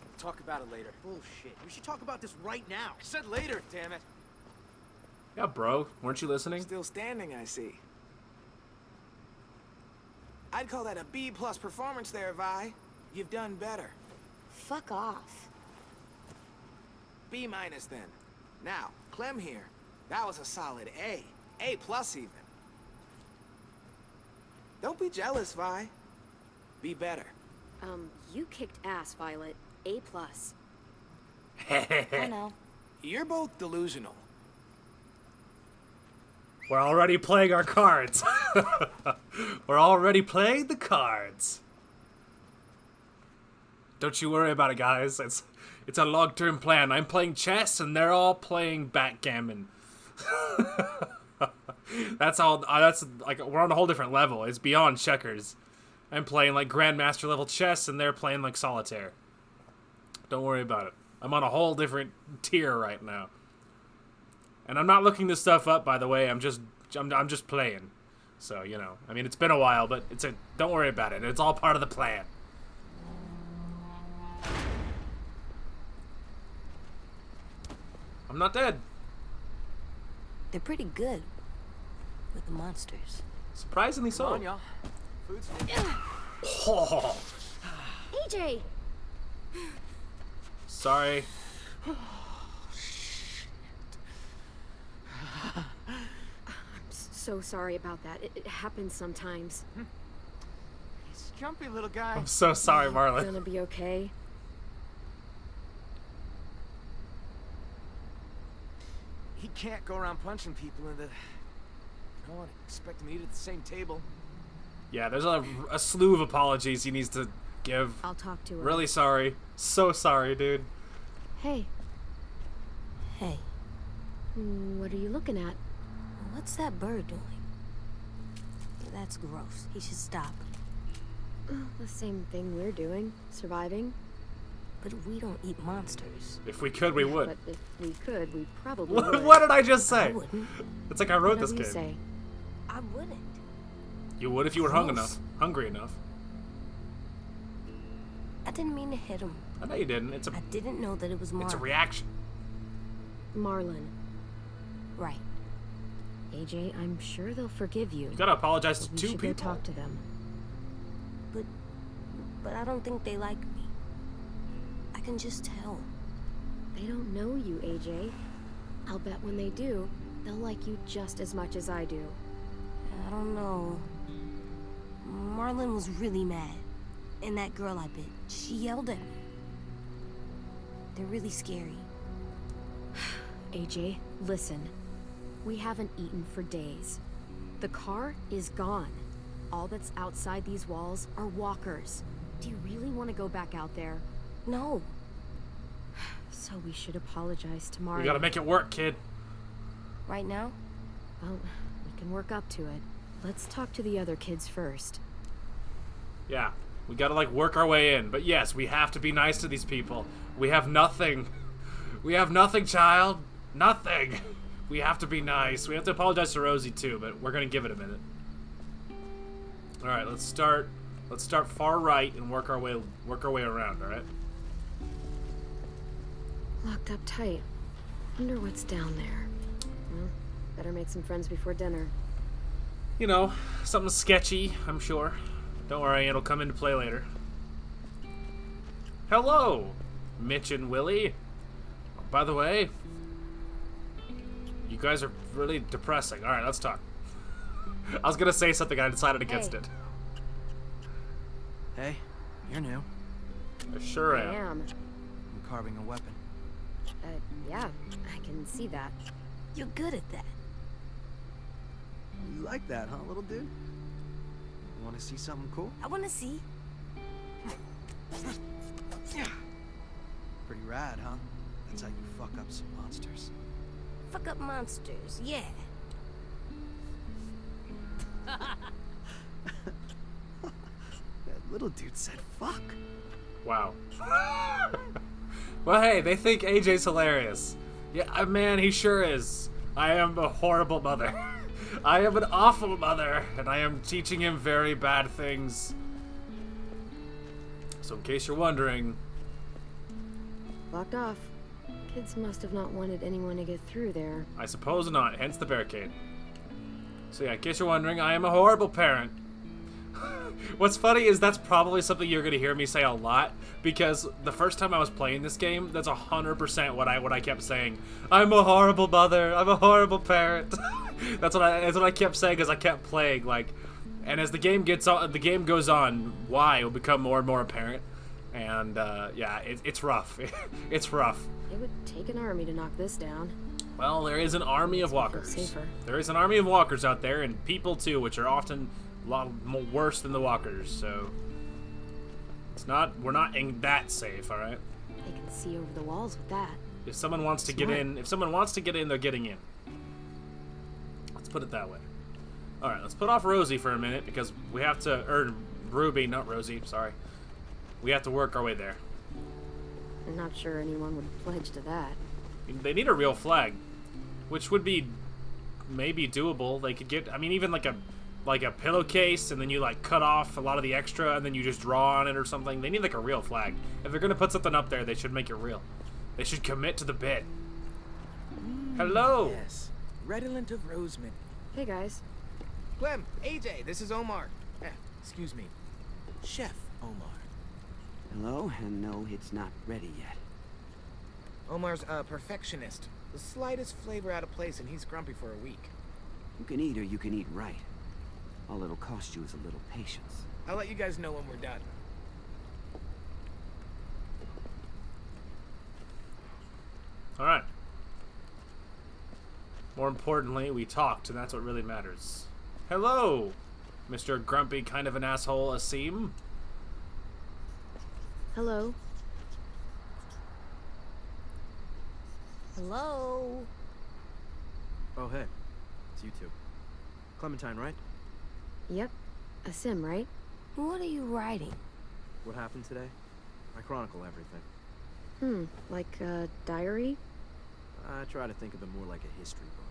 We'll talk about it later. Bullshit. We should talk about this right now. I said later, damn it. Yeah, bro. Weren't you listening? Still standing, I see. I'd call that a B+ performance there, Vi. You've done better. Fuck off. B- then. Now, Clem here. That was a solid A. A+ even. Don't be jealous, Vi. Be better. You kicked ass, Violet. A+. I know. You're both delusional. We're already playing our cards. We're already playing the cards. Don't you worry about it, guys. It's a long-term plan. I'm playing chess, and they're all playing backgammon. That's all. That's like we're on a whole different level. It's beyond checkers. I'm playing like grandmaster level chess, and they're playing like solitaire. Don't worry about it. I'm on a whole different tier right now. And I'm not looking this stuff up, by the way. I'm just playing. So, you know, I mean, it's been a while, but don't worry about it. It's all part of the plan. I'm not dead. They're pretty good with the monsters. Surprisingly so. Come on, y'all. Food's near. Oh, AJ! sorry. So sorry about that. It happens sometimes. He's a jumpy little guy. I'm so sorry, Marlon. Gonna be okay. He can't go around punching people in the... No one expect him to eat at the same table. Yeah, there's a slew of apologies he needs to give. I'll talk to her. Really sorry. So sorry, dude. Hey, Hey, what are you looking at? what's that bird doing? That's gross. He should stop. The same thing we're doing. Surviving. But we don't eat monsters. If we could, we would. But if we could, we probably What, would. what did I just I say? wouldn't. It's like I wrote Whatever this you game. say. I wouldn't. You would if you were hungry enough. I didn't mean to hit him. I know you didn't. It's I didn't know that it was Marlon. a reaction. Marlon. Right. AJ, I'm sure they'll forgive you. You gotta apologize to But we two should people. go talk to them. But I don't think they like me. I can just tell. They don't know you, AJ. I'll bet when they do, they'll like you just as much as I do. I don't know. Marlon was really mad. And that girl I bit, she yelled at me. They're really scary. AJ, listen. We haven't eaten for days. The car is gone. All that's outside these walls are walkers. Do you really want to go back out there? No. So we should apologize to Mario. We gotta make it work, kid. Right now? Well, we can work up to it. Let's talk to the other kids first. Yeah, we gotta like work our way in. But yes, we have to be nice to these people. We have nothing. We have nothing, child. Nothing. We have to be nice. We have to apologize to Rosie too, but we're gonna give it a minute. All right, let's start. Let's start far right and work our way around. All right. Locked up tight. Wonder what's down there. Well, better make some friends before dinner. You know, something sketchy, I'm sure. Don't worry, it'll come into play later. Hello, Mitch and Willie. By the way, you guys are really depressing. All right, let's talk. I was gonna say something, I decided against it. Hey, you're new. I sure I am. am. I'm carving a weapon. Yeah, I can see that. You're good at that. You like that, huh, little dude? Want to see something cool? I want to see. Pretty rad, huh? That's how you fuck up some monsters. Fuck up monsters, yeah. That little dude said fuck. Wow. Well, hey, they think AJ's hilarious. Yeah, man, he sure is. I am a horrible mother. I am an awful mother, and I am teaching him very bad things. So in case you're wondering... Locked off. Kids must have not wanted anyone to get through there. I suppose not, hence the barricade. So yeah, in case you're wondering, I am a horrible parent. What's funny is that's probably something you're gonna hear me say a lot, because the first time I was playing this game, that's 100% what I kept saying. I'm a horrible mother. I'm a horrible parent. that's what I kept saying as I kept playing. Like, and as the game goes on, why will become more and more apparent. And yeah, it's rough. It's rough. It would take an army to knock this down. Well, there is an army of walkers. There is an army of walkers out there, and people too, which are often a lot more worse than the walkers. So we're not that safe, all right? They can see over the walls with that. If someone wants to get in, they're getting in. Let's put it that way. All right, let's put off Rosie for a minute because we have to, or Ruby, not Rosie. Sorry, we have to work our way there. I'm not sure anyone would pledge to that. They need a real flag, which would be maybe doable. They could get, I mean, even like a pillowcase, and then you like cut off a lot of the extra, and then you just draw on it or something. They need like a real flag. If they're gonna put something up there, they should make it real. They should commit to the bit. Hello. Yes, redolent of rosemary. Hey guys. Clem, AJ, this is Omar. Excuse me, Chef Omar. Hello, and no, it's not ready yet. Omar's a perfectionist. The slightest flavor out of place and he's grumpy for a week. You can eat or you can eat right. All it'll cost you is a little patience. I'll let you guys know when we're done. Alright. More importantly, we talked, and that's what really matters. Hello, Mr. Grumpy kind of an asshole Asim. Hello. Hello? Oh, hey. It's you two. Clementine, right? Yep. Asim, right? What are you writing? What happened today? I chronicle everything. Like a diary? I try to think of it more like a history book.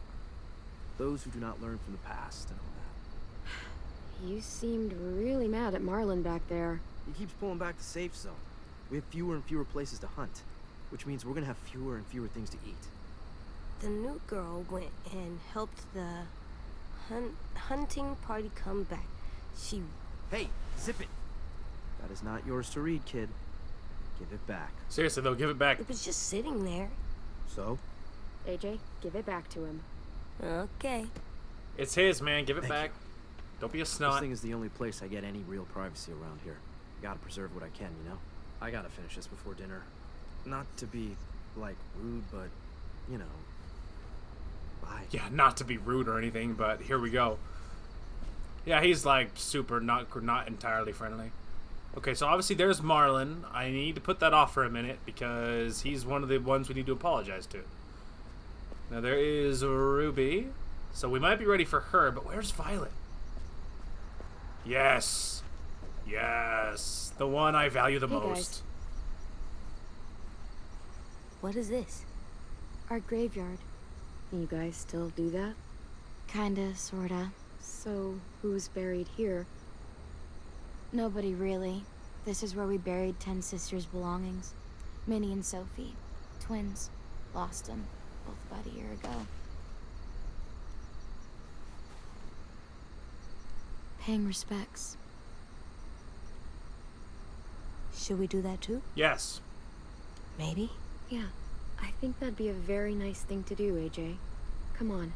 Those who do not learn from the past and all that. You seemed really mad at Marlin back there. He keeps pulling back the safe zone. We have fewer and fewer places to hunt, which means we're gonna have fewer and fewer things to eat. The new girl went and helped the hunting party come back. She... Hey, zip it! That is not yours to read, kid. Give it back. Seriously, though, give it back. It was just sitting there. So? AJ, give it back to him. Okay. It's his, man. Give it back. You. Don't be a snot. This thing is the only place I get any real privacy around here. Gotta preserve what I can, you know? I gotta finish this before dinner. Not to be, like, rude, but, you know... Bye. Yeah, not to be rude or anything, but here we go. Yeah, he's, like, super not entirely friendly. Okay, so obviously there's Marlin. I need to put that off for a minute because he's one of the ones we need to apologize to. Now there is Ruby. So we might be ready for her, but where's Violet? Yes. Yes. The one I value the most. Guys. What is this? Our graveyard. You guys still do that? Kinda, sorta. So, who's buried here? Nobody really. This is where we buried 10 sisters' belongings. Minnie and Sophie. Twins. Lost them. Both about a year ago. Paying respects. Should we do that too? Yes. Maybe? Yeah. I think that'd be a very nice thing to do, AJ. Come on.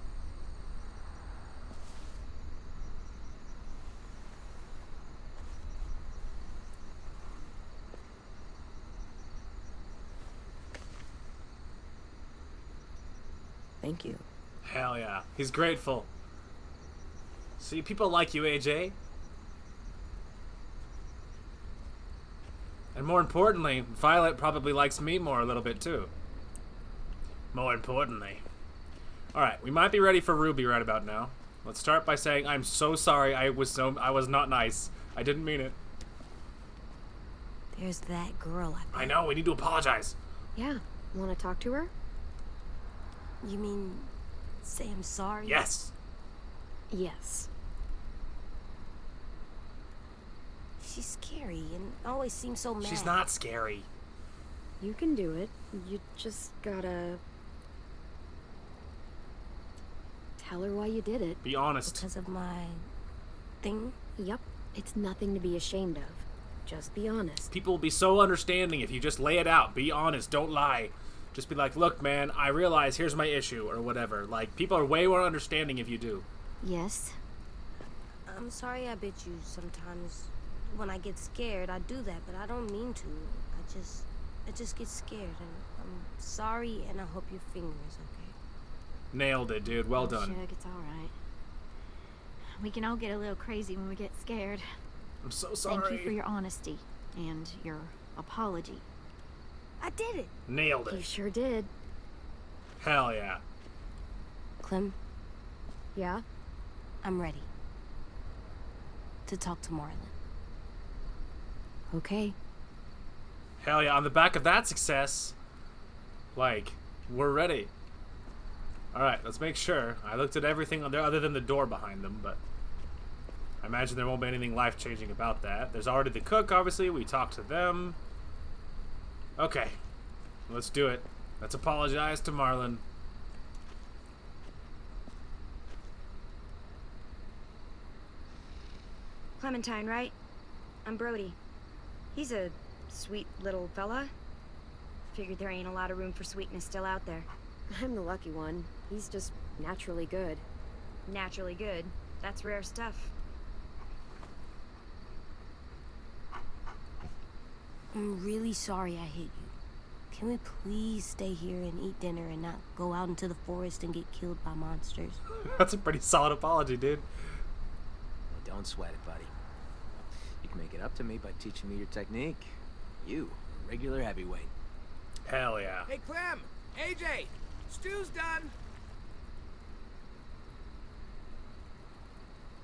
Thank you. Hell yeah. He's grateful. See, people like you, AJ. And more importantly, Violet probably likes me more a little bit too. More importantly. Alright, we might be ready for Ruby right about now. Let's start by saying I'm so sorry. I was not nice. I didn't mean it. There's that girl I know. We need to apologize. Yeah. Want to talk to her? You mean say I'm sorry? Yes. Yes. She's scary and always seems so mad. She's not scary. You can do it. You just gotta... tell her why you did it. Be honest. Because of my... thing? Yep. It's nothing to be ashamed of. Just be honest. People will be so understanding if you just lay it out. Be honest. Don't lie. Just be like, look, man, I realize here's my issue, or whatever. Like, people are way more understanding if you do. Yes. I'm sorry I bit you sometimes. When I get scared, I do that, but I don't mean to. I just get scared, and I'm sorry, and I hope your finger is okay. Nailed it, dude. Well done. Shug, it's alright. We can all get a little crazy when we get scared. I'm so sorry. Thank you for your honesty and your apology. I did it. Nailed You it. sure did. Hell yeah. Clem, Yeah? I'm ready to talk to Marlon. Okay. Hell yeah. On the back of that success, like, we're ready. Alright, let's make sure. I looked at everything on there other than the door behind them, but I imagine there won't be anything life-changing about that. There's already the cook, obviously. We talked to them. Okay. Let's do it. Let's apologize to Marlon. Clementine, right? I'm Brody. He's a sweet little fella. Figured there ain't a lot of room for sweetness still out there. I'm the lucky one. He's just naturally good. Naturally good. That's rare stuff. I'm really sorry I hit you. Can we please stay here and eat dinner and not go out into the forest and get killed by monsters? That's a pretty solid apology, dude. Hey, don't sweat it, buddy. You can make it up to me by teaching me your technique. You, a regular heavyweight. Hell yeah. Hey, Clem! AJ! Stew's done!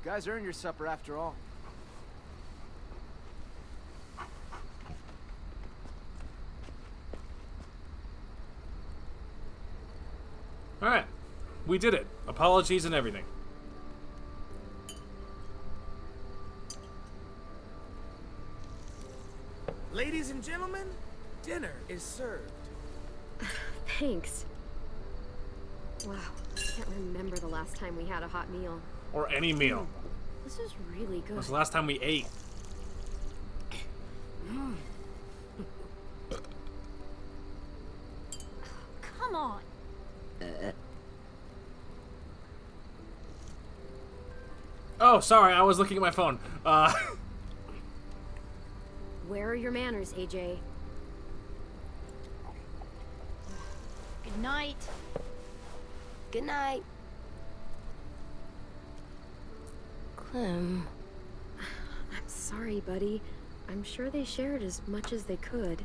You guys earned your supper after all. Alright. We did it. Apologies and everything. Ladies and gentlemen, dinner is served. Thanks. Wow. I can't remember the last time we had a hot meal. Or any meal. This is really When good. was the last time we ate? Come on. Oh, sorry. I was looking at my phone. Where are your manners, AJ? Good night. Good night. Clem. I'm sorry, buddy. I'm sure they shared as much as they could.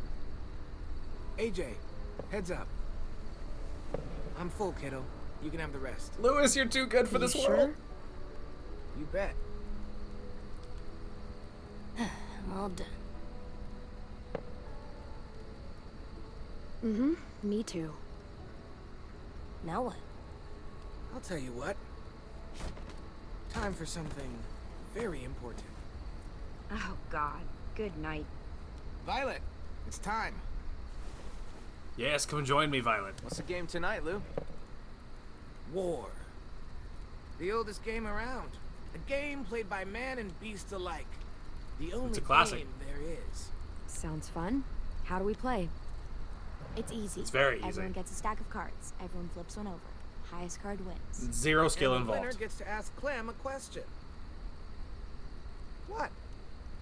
AJ, heads up. I'm full, kiddo. You can have the rest. Lewis, you're too good for You this sure? world. You bet. I'm all done. Mm-hmm. Me too. Now what? I'll tell you what. Time for something very important. Oh, God. Good night. Violet, it's time. Yes, come join me, Violet. What's the game tonight, Lou? War. The oldest game around. A game played by man and beast alike. The only a classic. game there is. Sounds fun. How do we play? It's easy. It's very easy. Everyone gets a stack of cards. Everyone flips one over. Highest card wins. Zero skill And the winner involved. gets to ask Clem a question. What?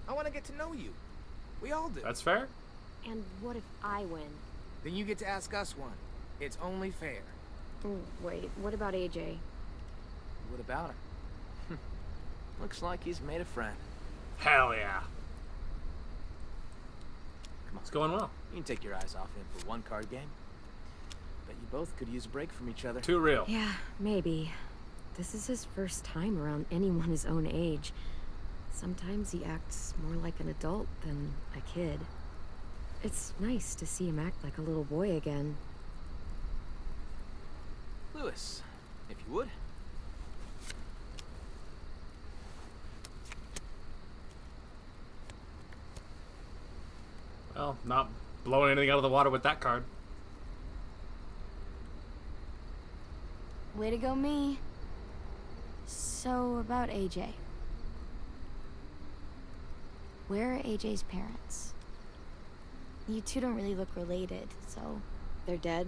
I want to get to know you. We all do. That's fair. And what if I win? Then you get to ask us one. It's only fair. Oh, wait, what about AJ? What about him? Looks like he's made a friend. Hell yeah. Come on. It's going well. You can take your eyes off him for one card game. Bet you both could use a break from each other. Too real. Yeah, maybe. This is his first time around anyone his own age. Sometimes he acts more like an adult than a kid. It's nice to see him act like a little boy again. Lewis, if you would. Well, not blowing anything out of the water with that card. Way to go, me. So, about AJ. Where are AJ's parents? You two don't really look related, so... They're dead.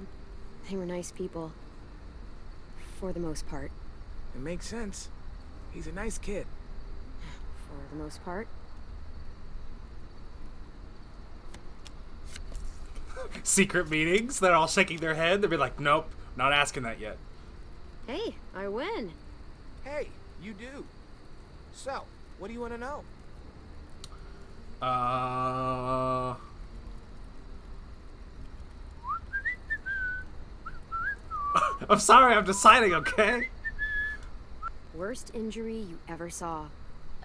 They were nice people. For the most part. It makes sense. He's a nice kid. For the most part. Secret meetings. They're all shaking their head. They'll be like, nope, not asking that yet. Hey, I win. Hey, you do. So, what do you want to know? I'm sorry, I'm deciding, okay? Worst injury you ever saw?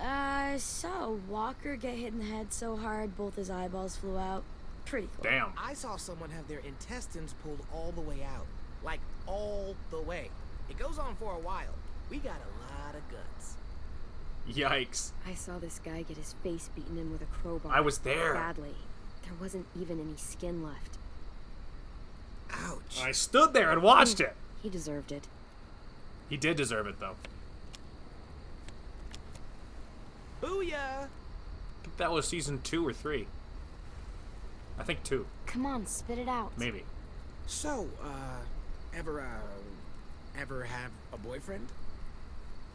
I saw a walker get hit in the head so hard both his eyeballs flew out. Pretty cool. Damn. I saw someone have their intestines pulled all the way out. Like, all the way. It goes on for a while. We got a lot of guts. Yikes. I saw this guy get his face beaten in with a crowbar. I was there. Badly. There wasn't even any skin left. Ouch. I stood there and watched it. He deserved it. He did deserve it, though. Booyah! I think that was season 2 or 3. I think 2. Come on, spit it out. Maybe. So, ever have a boyfriend?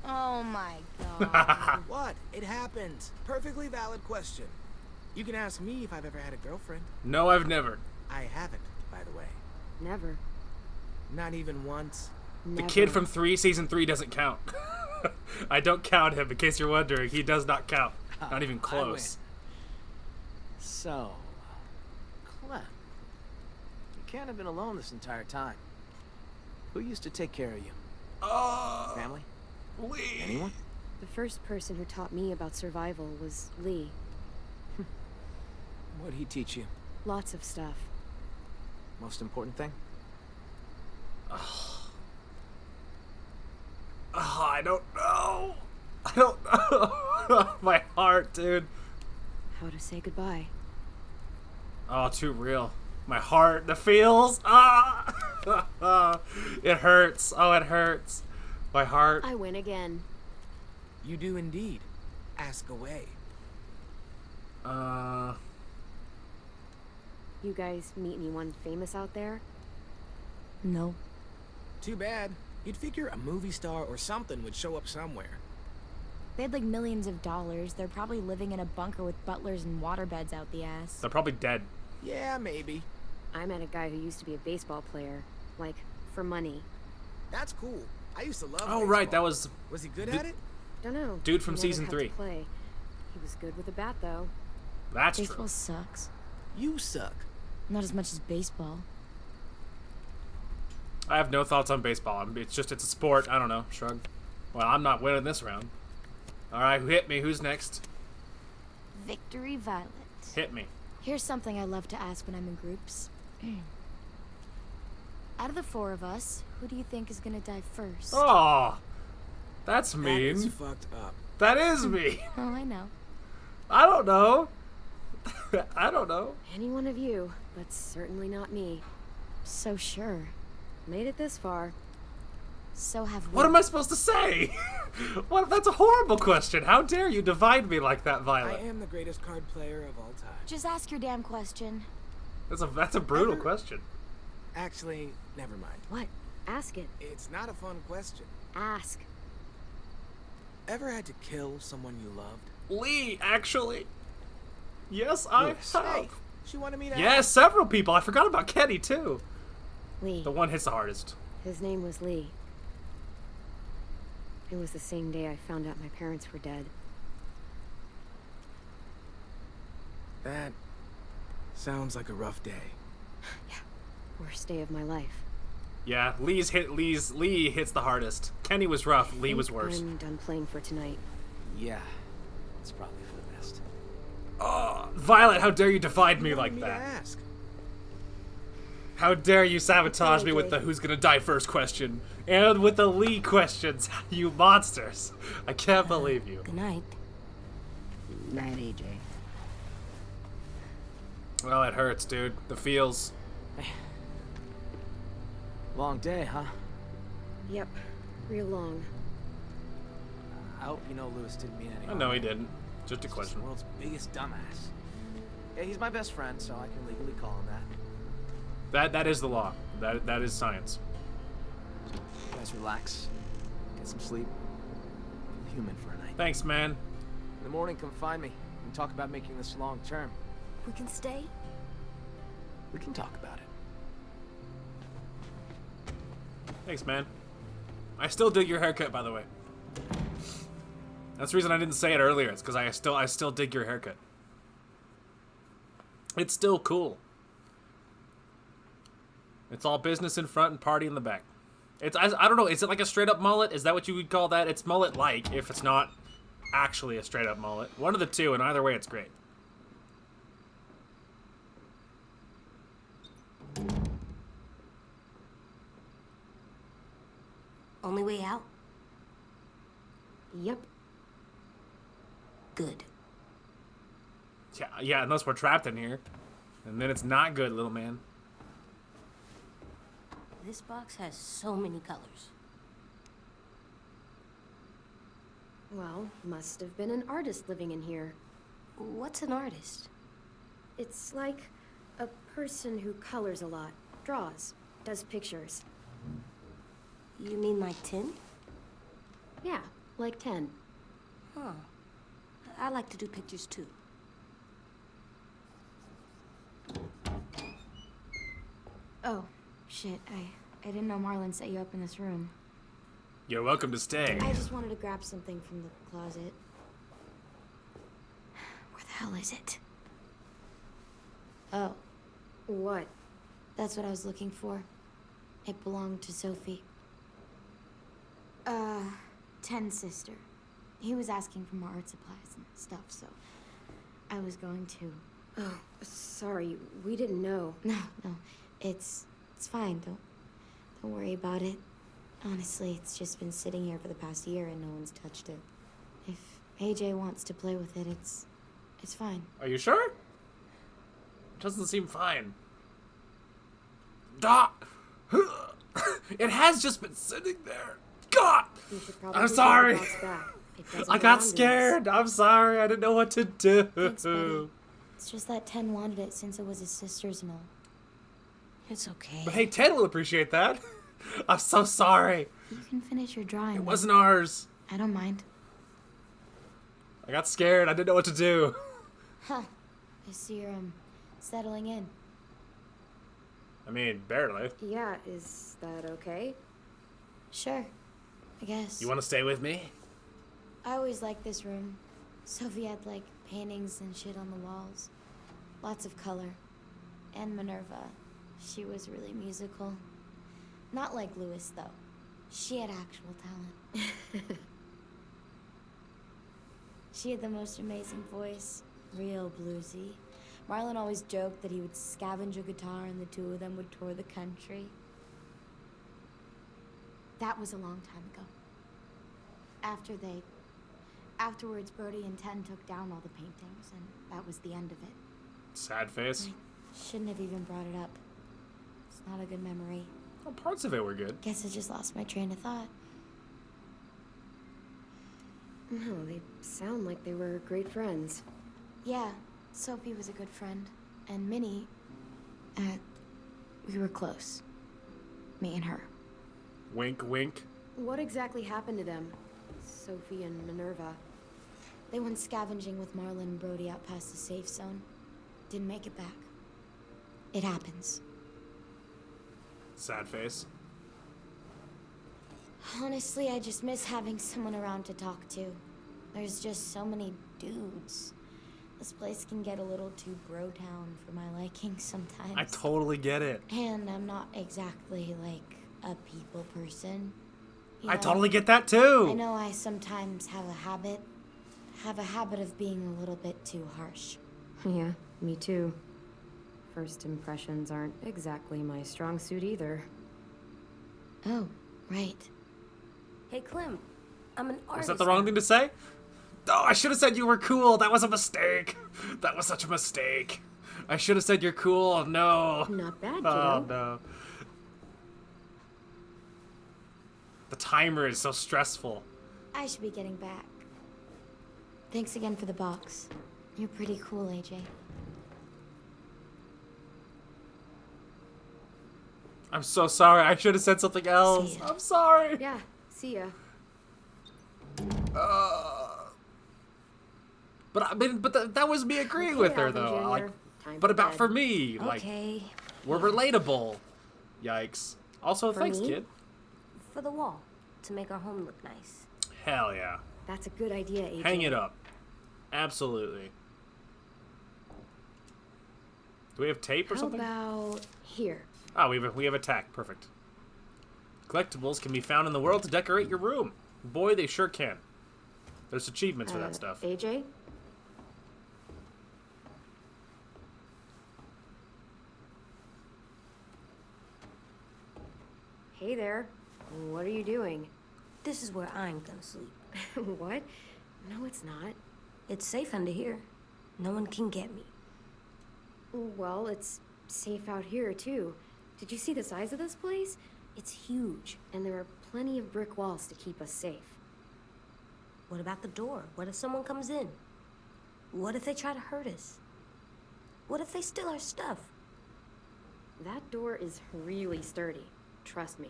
Oh my god. What? It happens. Perfectly valid question. You can ask me if I've ever had a girlfriend. No, I've never. I haven't, by the way. Never. Not even once. The kid from season 3 doesn't count. I don't count him, in case you're wondering. He does not count. Not even close. So, Clem, you can't have been alone this entire time. Who used to take care of you? Family? Lee. Anyone? The first person who taught me about survival was Lee. What'd he teach you? Lots of stuff. Most important thing? I don't know. I don't know. My heart, dude. How to say goodbye. Oh, too real. My heart, the feels. Ah! It hurts. Oh, it hurts. My heart. I win again. You do indeed. Ask away. You guys meet anyone famous out there? No. Too bad. You'd figure a movie star or something would show up somewhere. They had like millions of dollars. They're probably living in a bunker with butlers and waterbeds out the ass. They're probably dead. Yeah, maybe. I met a guy who used to be a baseball player. Like, for money. That's cool. I used to love Oh, baseball. right. That was Was he good at it? Don't know. Dude from He never season had 3. to play. He was good with a bat, though. That's Baseball true. sucks. You suck. Not as much as baseball. I have no thoughts on baseball. It's a sport. I don't know. Shrug. Well, I'm not winning this round. All right, who hit me? Who's next? Victory Violet. Hit me. Here's something I love to ask when I'm in groups. Out of the 4 of us, who do you think is gonna die first? Oh, that's That mean. is fucked up. That is me. Oh, I know. I don't know. I don't know. Any one of you, but certainly not me. So sure. Made it this far. So have we. What am I supposed to say? What? That's a horrible question. How dare you divide me like that, I Violet? am the greatest card player of all time. Just ask your damn question. That's a brutal question. Actually, never mind. What? Ask it. It's not a fun question. Ask. Ever had to kill someone you loved? Lee, actually. Yes, I Lewis. have. Hey, she wanted me to Yes, ask. several people. I forgot about Kenny, too. Lee. The one hits the hardest. His name was Lee. It was the same day I found out my parents were dead. That sounds like a rough day. Yeah. Worst day of my life. Yeah, Lee hits the hardest. Kenny was rough, Lee was worse. I'm done playing for tonight. Yeah, it's probably for the best. Oh, Violet, how dare you divide me like that? Ask. How dare you sabotage me with the who's gonna die first question and with the Lee questions, you monsters. I can't believe you. Good night. Night, AJ. Well, it hurts, dude. The feels. Long day, huh? Yep, real long. I hope you know Lewis didn't mean anything. No, he didn't. Just a He's question. the world's biggest dumbass. Yeah, he's my best friend, so I can legally call him that. That is the law. That is science. You guys relax. Get some sleep. Feel human for a night. Thanks, man. In the morning, come find me. We can talk about making this long term. We can stay? We can talk about it. Thanks, man. I still dig your haircut, by the way. That's the reason I didn't say it earlier. It's because I still dig your haircut. It's still cool. It's all business in front and party in the back. I don't know. Is it like a straight up mullet? Is that what you would call that? It's mullet like if it's not actually a straight up mullet. One of the two, and either way, it's great. Only way out? Yep. Good. Yeah, unless we're trapped in here. And then it's not good, little man. This box has so many colors. Well, must have been an artist living in here. What's an artist? It's like a person who colors a lot, draws, does pictures. You mean like 10? Yeah, like 10. Huh. I like to do pictures too. Oh, shit. I didn't know Marlon set you up in this room. You're welcome to stay. I just wanted to grab something from the closet. Where the hell is it? Oh, What? that's what I was looking for. It belonged to Sophie. Ten's sister. He was asking for more art supplies and stuff, so I was going to. Oh, sorry, we didn't know. No, it's fine. Don't worry about it. Honestly, it's just been sitting here for the past year and no one's touched it. If AJ wants to play with it, it's fine. Are you sure? It doesn't seem fine. Duh. It has just been sitting there. God! You should probably I'm take sorry. the box back. It doesn't I got belong to us. scared. I'm sorry. I didn't know what to do. Thanks, buddy. It's just that Ten wanted it since it was his sister's and all. It's okay. But hey, Ted will appreciate that. I'm so sorry. You can finish your drawing. It though. wasn't ours. I don't mind. I got scared. I didn't know what to do. Huh. I see you're, settling in. I mean, barely. Yeah, is that okay? Sure. I guess. You want to stay with me? I always liked this room. Sophie had, like, paintings and shit on the walls. Lots of color. And Minerva. She was really musical. Not like Lewis, though. She had actual talent. She had the most amazing voice. Real bluesy. Marlon always joked that he would scavenge a guitar and the two of them would tour the country. That was a long time ago. Afterwards, Brody and Ten took down all the paintings, and that was the end of it. Sad face. I shouldn't have even brought it up. It's not a good memory. Well, parts of it were good. Guess I just lost my train of thought. No, they sound like they were great friends. Yeah, Sophie was a good friend. And Minnie, we were close. Me and her. Wink, wink. What exactly happened to them? Sophie and Minerva. They went scavenging with Marlon and Brody out past the safe zone. Didn't make it back. It happens. Sad face. Honestly, I just miss having someone around to talk to. There's just so many dudes. This place can get a little too bro-town for my liking sometimes. I totally get it. And I'm not exactly, like, a people person. You I know, totally get that too. I know I sometimes have a habit of being a little bit too harsh. Yeah, me too. First impressions aren't exactly my strong suit either. Oh, right. Hey, Clem, I'm an artist. Was that the wrong thing to say? Oh, I should have said you were cool. That was a mistake. That was such a mistake. I should have said you're cool. No. Not bad, Oh, kiddo. no. The timer is so stressful. I should be getting back. Thanks again for the box. You're pretty cool, AJ. I'm so sorry. I should have said something else. See ya. I'm sorry. Yeah, see ya. But I mean, that was me agreeing Okay, with her, Alvin though. Jr., Like, time but for about bed. for me, like, Okay, we're relatable. Yikes. Also, For thanks, me? kid. for the wall, to make our home look nice. Hell yeah. That's a good idea, AJ. Hang it up. Absolutely. Do we have tape or How something? about here? Oh, we have a tack. Perfect. Collectibles can be found in the world to decorate your room. Boy, they sure can. There's achievements for that stuff. AJ? Hey there. What are you doing? This is where I'm gonna sleep. What? No, it's not. It's safe under here. No one can get me. Well, it's safe out here, too. Did you see the size of this place? It's huge, and there are plenty of brick walls to keep us safe. What about the door? What if someone comes in? What if they try to hurt us? What if they steal our stuff? That door is really sturdy. Trust me.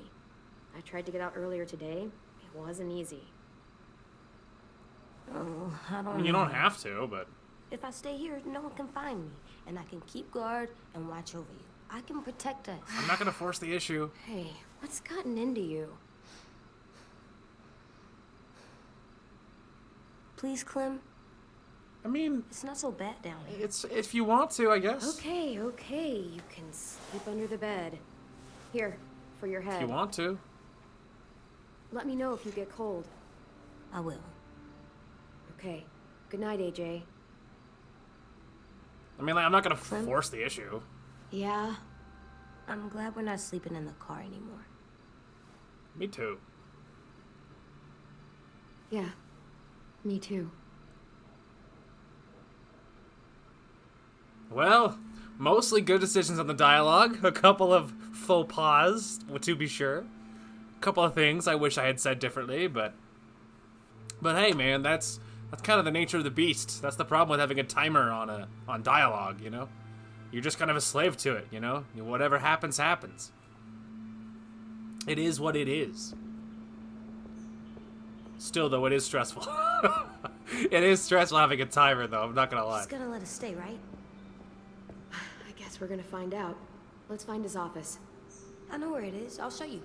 I tried to get out earlier today. It wasn't easy. Oh, I I don't mean, you know. don't have to, but If I stay here, no one can find me, and I can keep guard and watch over you. I can protect us. I'm not gonna force the issue. Hey, what's gotten into you? Please, Clem. I mean, It's not so bad down here. it's if you want to, I guess. Okay, okay. You can sleep under the bed. Here, for your If head. you want to. Let me know if you get cold. I will. Okay. Good night, AJ. I mean, like, I'm not gonna Clem? force the issue. Yeah? I'm glad we're not sleeping in the car anymore. Me too. Yeah. Me too. Well, mostly good decisions on the dialogue. A couple of faux pas, to be sure. A couple of things I wish I had said differently, but hey, man, that's kind of the nature of the beast. That's the problem with having a timer on dialogue, you know? You're just kind of a slave to it, you know? Whatever happens, happens. It is what it is. Still, though, it is stressful. It is stressful having a timer, though. I'm not gonna lie. She's gonna let us stay, right? I guess we're gonna find out. Let's find his office. I know where it is. I'll show you.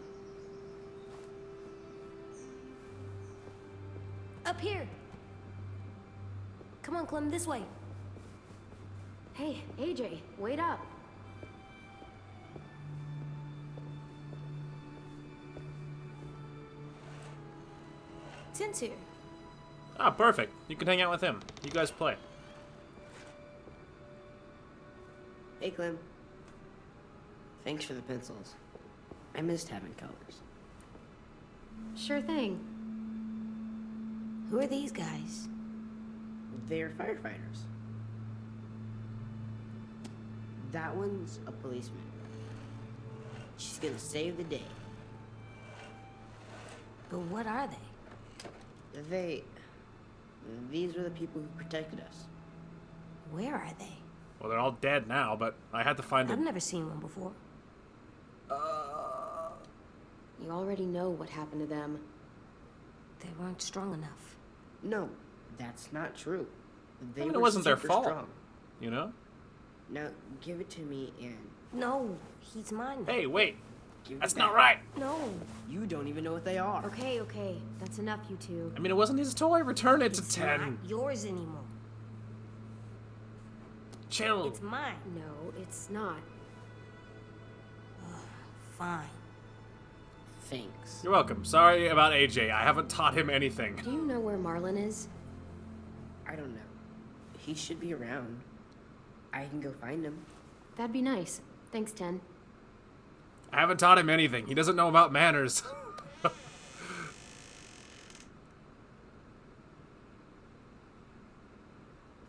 Up here. Come on, Clem, this way. Hey, AJ, wait up. Tin's here. Ah, perfect. You can hang out with him. You guys play. Hey, Clem. Thanks for the pencils. I missed having colors. Sure thing. Who are these guys? They're firefighters. That one's a policeman. She's gonna save the day. But what are they? These were the people who protected us. Where are they? Well, they're all dead now, but I had to find I've them. never seen one before. You already know what happened to them. They weren't strong enough. No, that's not true. They I mean, were it wasn't their super fault. strong. You know? Now, give it to me and No, he's mine. Hey, wait. give it That's back. not right. No. You don't even know what they are. Okay, okay. That's enough, you two. I mean, it wasn't his toy. Return it to It's 10. not yours anymore. Chill. It's mine. No, it's not. Fine. Thanks. You're welcome. Sorry about AJ. I haven't taught him anything. Do you know where Marlin is? I don't know. He should be around. I can go find him. That'd be nice. Thanks, Ten. I haven't taught him anything. He doesn't know about manners.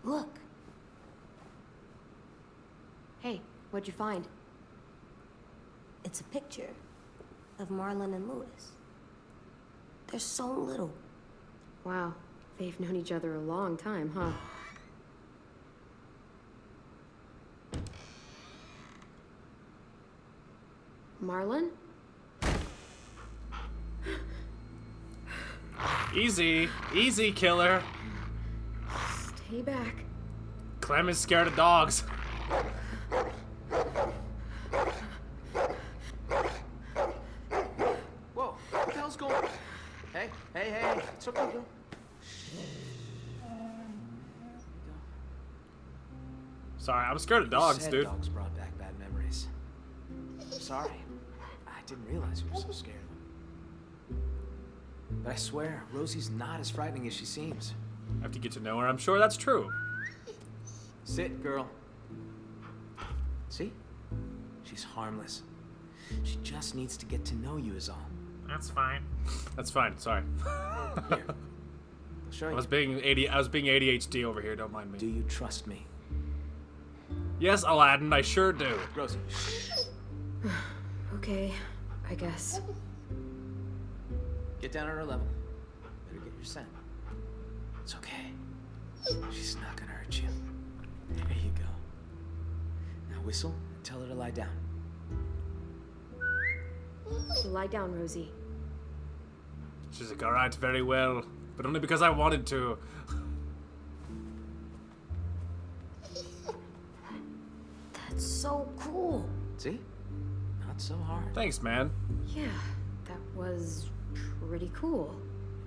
Look. Hey, what'd you find? It's a picture of Marlon and Lewis. They're so little. Wow, they've known each other a long time, huh? Marlon? Easy. Easy, killer. Stay back. Clem is scared of dogs. Whoa, what the hell's going on? Hey, hey, hey, it's okay, girl. Sorry, I'm scared of dogs, You said dude. Dogs brought back bad memories. I'm sorry. I didn't realize you were so scared of them. But I swear, Rosie's not as frightening as she seems. I have to get to know her. I'm sure that's true. Sit, girl. See? She's harmless. She just needs to get to know you is all. That's fine. That's fine. Sorry. Here. I'll show you. I was being ADHD over here. Don't mind me. Do you trust me? Yes, Aladdin. I sure do. Rosie. Okay, I guess. Get down on her level. Better get your scent. It's okay. She's not gonna hurt you. There you go. Now whistle and tell her to lie down. Lie down, Rosie. She's like, alright, very well. But only because I wanted to. That's so cool. See? Not so hard. Thanks, man. Yeah, that was pretty cool.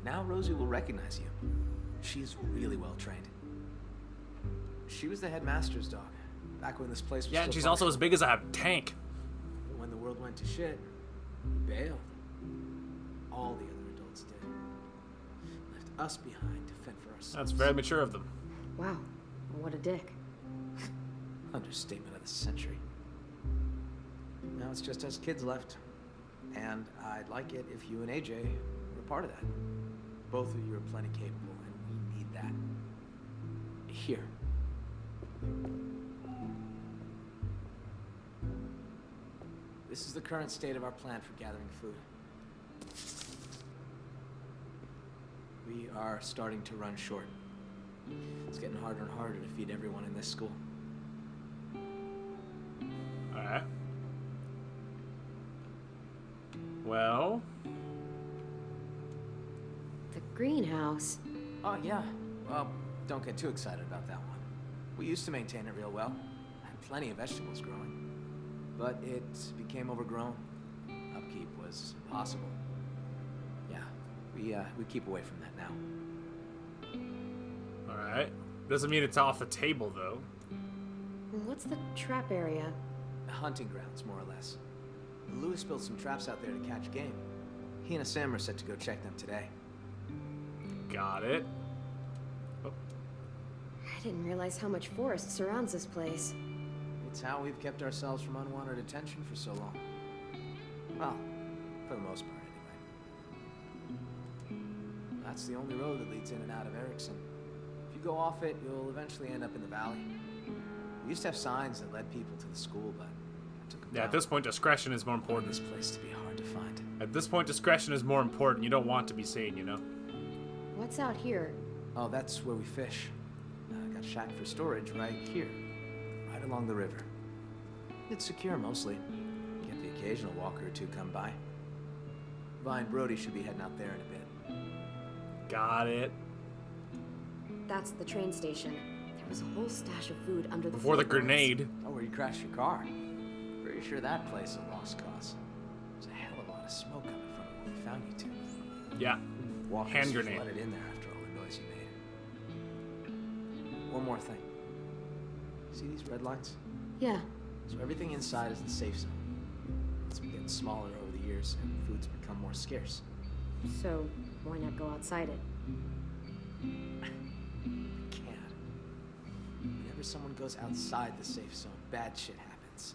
Now Rosie will recognize you. She's really well trained. She was the headmaster's dog, back when this place was Yeah, still and she's functional. also as big as a tank. But when the world went to shit, he bailed. All the other adults did. Left us behind to fend for ourselves. That's very mature of them. Wow, what a dick. Understatement of the century. Now it's just us kids left. And I'd like it if you and AJ were part of that. Both of you are plenty capable, and we need that. Here. This is the current state of our plan for gathering food. We are starting to run short. It's getting harder and harder to feed everyone in this school. Alright. Well. The greenhouse. Oh, yeah. Well, don't get too excited about that one. We used to maintain it real well. Had plenty of vegetables growing. But it became overgrown. Upkeep was impossible. Yeah, we keep away from that now. Alright. Doesn't mean it's off the table, though. What's the trap area? Hunting grounds, more or less. Lewis built some traps out there to catch game. He and Sam are set to go check them today. Got it. Oh. I didn't realize how much forest surrounds this place. It's how we've kept ourselves from unwanted attention for so long. Well, for the most part, anyway. That's the only road that leads in and out of Erickson. If you go off it, you'll eventually end up in the valley. We used to have signs that led people to the school, but I took them Yeah, down. at this point, discretion is more important. This place to be hard to find. At this point, discretion is more important. You don't want to be seen, you know? What's out here? Oh, that's where we fish. Got a shack for storage right here, right along the river. It's secure mostly. Get the occasional walker or two come by. Vi and Brody should be heading out there in a bit. Got it. That's the train station. There was a whole stash of food under the Before the floorboards. grenade. Oh, where you crashed your car. Pretty sure that place is a lost cause. There's a hell of a lot of smoke coming from it when we found you two. Yeah. Walkers Hand grenade. flooded in there after all the noise you made. One more thing. See these red lines? Yeah. So everything inside is the safe zone. It's been getting smaller over the years, and food's become more scarce. So, why not go outside it? Can't. Whenever someone goes outside the safe zone, bad shit happens.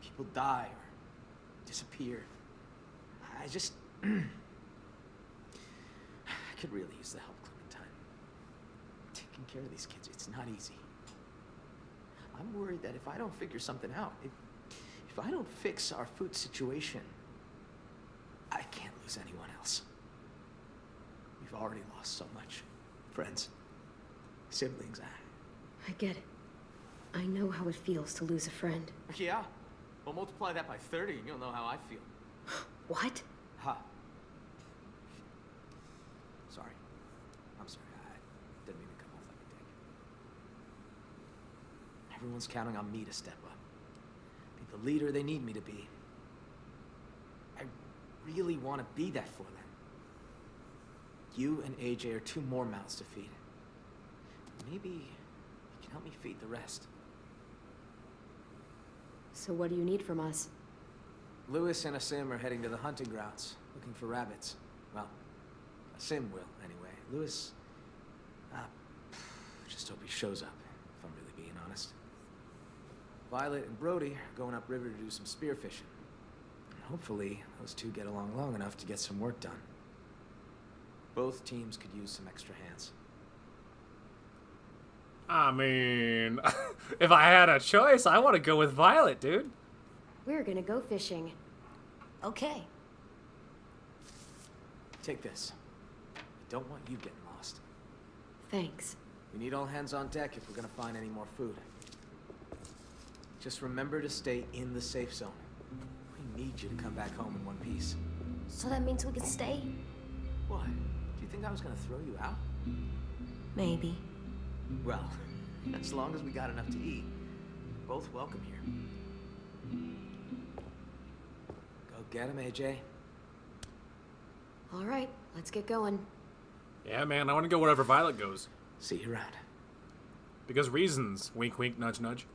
People die or disappear. I just... I could really use the help, Clementine. Taking care of these kids, it's not easy. I'm worried that if I don't figure something out, if I don't fix our food situation, I can't lose anyone else. We've already lost so much. Friends, siblings, I get it. I know how it feels to lose a friend. Yeah? Well, multiply that by 30 and you'll know how I feel. What? Huh. Sorry. I'm sorry. I didn't mean to come off like a dick. Everyone's counting on me to step up. Be the leader they need me to be. I really want to be that for them. You and AJ are 2 more mouths to feed. Maybe you can help me feed the rest. So what do you need from us? Lewis and Asim are heading to the hunting grounds, looking for rabbits. Well, Asim will, anyway. Lewis... just hope he shows up, if I'm really being honest. Violet and Brody are going upriver to do some spearfishing. Hopefully, those 2 get along long enough to get some work done. Both teams could use some extra hands. I mean, if I had a choice, I want to go with Violet, dude. We're gonna go fishing. Okay. Take this. I don't want you getting lost. Thanks. We need all hands on deck if we're gonna find any more food. Just remember to stay in the safe zone. We need you to come back home in one piece. So that means we can stay? What? Do you think I was gonna throw you out? Maybe. Well, as long as we got enough to eat, we're both welcome here. Go get him, AJ. All right, let's get going. Yeah, man, I want to go wherever Violet goes. See you around. Because reasons. Wink, wink, nudge, nudge.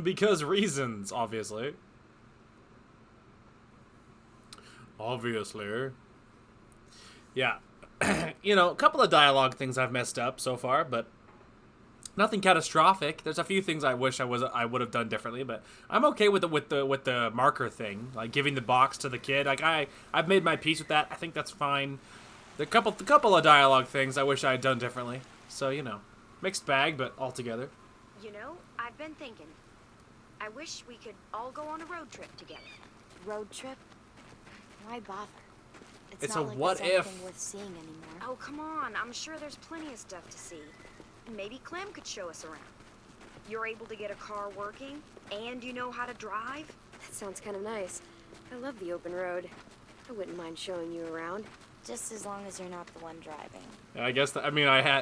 Because reasons, obviously. Obviously. Yeah. You know, a couple of dialogue things I've messed up so far, but nothing catastrophic. There's a few things I wish I would have done differently, but I'm okay with the marker thing, like giving the box to the kid. Like I've made my peace with that. I think that's fine. The couple of dialogue things I wish I had done differently. So, you know, mixed bag, but all together. You know, I've been thinking. I wish we could all go on a road trip together. Road trip? Why bother? It's not a like what there's if. anything worth seeing anymore. Oh, come on. I'm sure there's plenty of stuff to see. And maybe Clem could show us around. You're able to get a car working, and you know how to drive? That sounds kind of nice. I love the open road. I wouldn't mind showing you around. Just as long as you're not the one driving. I guess I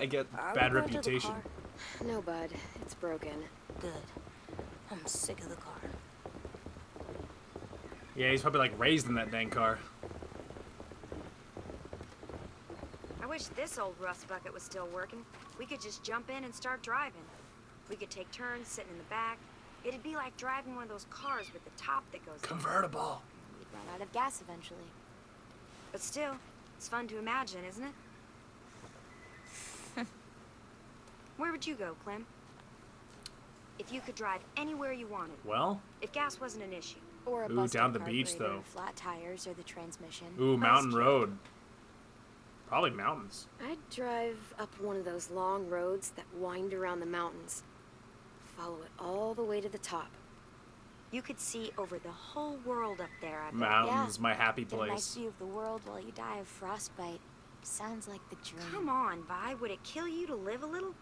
get Are bad we going to the reputation. car? No, bud. It's broken. Good. I'm sick of the car. Yeah, he's probably like raised in that dang car. I wish this old rust bucket was still working. We could just jump in and start driving. We could take turns sitting in the back. It'd be like driving one of those cars with the top that goes Convertible. We'd run out of gas eventually. But still, it's fun to imagine, isn't it? Where would you go, Clem? If you could drive anywhere you wanted. Well, If gas wasn't an issue. Or a Ooh, busted down the beach, carburetor, though. flat tires, or the transmission. ooh, mountain true. road. Probably mountains. I'd drive up one of those long roads that wind around the mountains. Follow it all the way to the top. You could see over the whole world up there, I bet. Mountains, my happy Get a nice place. view of the world while you die of frostbite. Sounds like the dream. Come on, Vi. Would it kill you to live a little?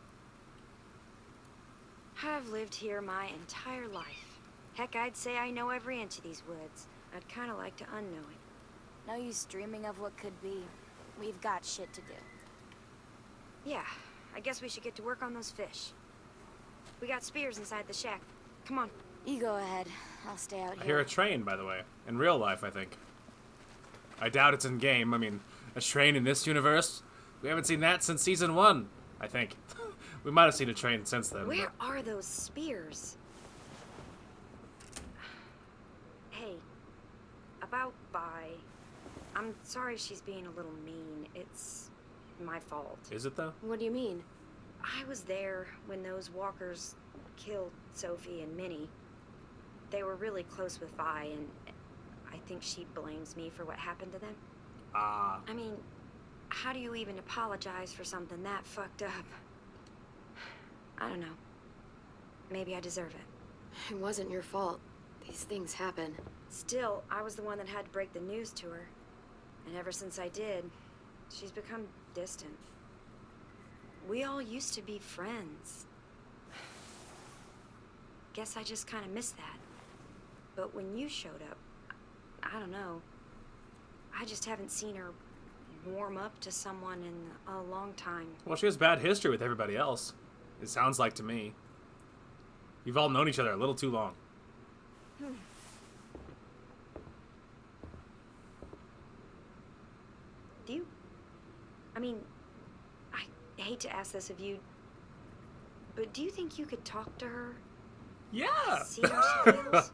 I've lived here my entire life. Heck, I'd say I know every inch of these woods. I'd kind of like to unknow it. No use dreaming of what could be. We've got shit to do. Yeah, I guess we should get to work on those fish. We got spears inside the shack. Come on. You go ahead. I'll stay out I here. hear a train, by the way. In real life, I think. I doubt it's in game. I mean, a train in this universe? We haven't seen that since season 1, I think. We might have seen a train since then. Where are those spears? About Vi. I'm sorry she's being a little mean. It's my fault. Is it though? What do you mean? I was there when those walkers killed Sophie and Minnie. They were really close with Vi, and I think she blames me for what happened to them. Ah. I mean, how do you even apologize for something that fucked up? I don't know. Maybe I deserve it. It wasn't your fault. These things happen. Still, I was the one that had to break the news to her. And ever since I did, she's become distant. We all used to be friends. Guess I just kind of missed that. But when you showed up, I don't know. I just haven't seen her warm up to someone in a long time. Well, she has bad history with everybody else. It sounds like to me. You've all known each other a little too long. Do you? I mean, I hate to ask this of you, but do you think you could talk to her? Yeah. See how she feels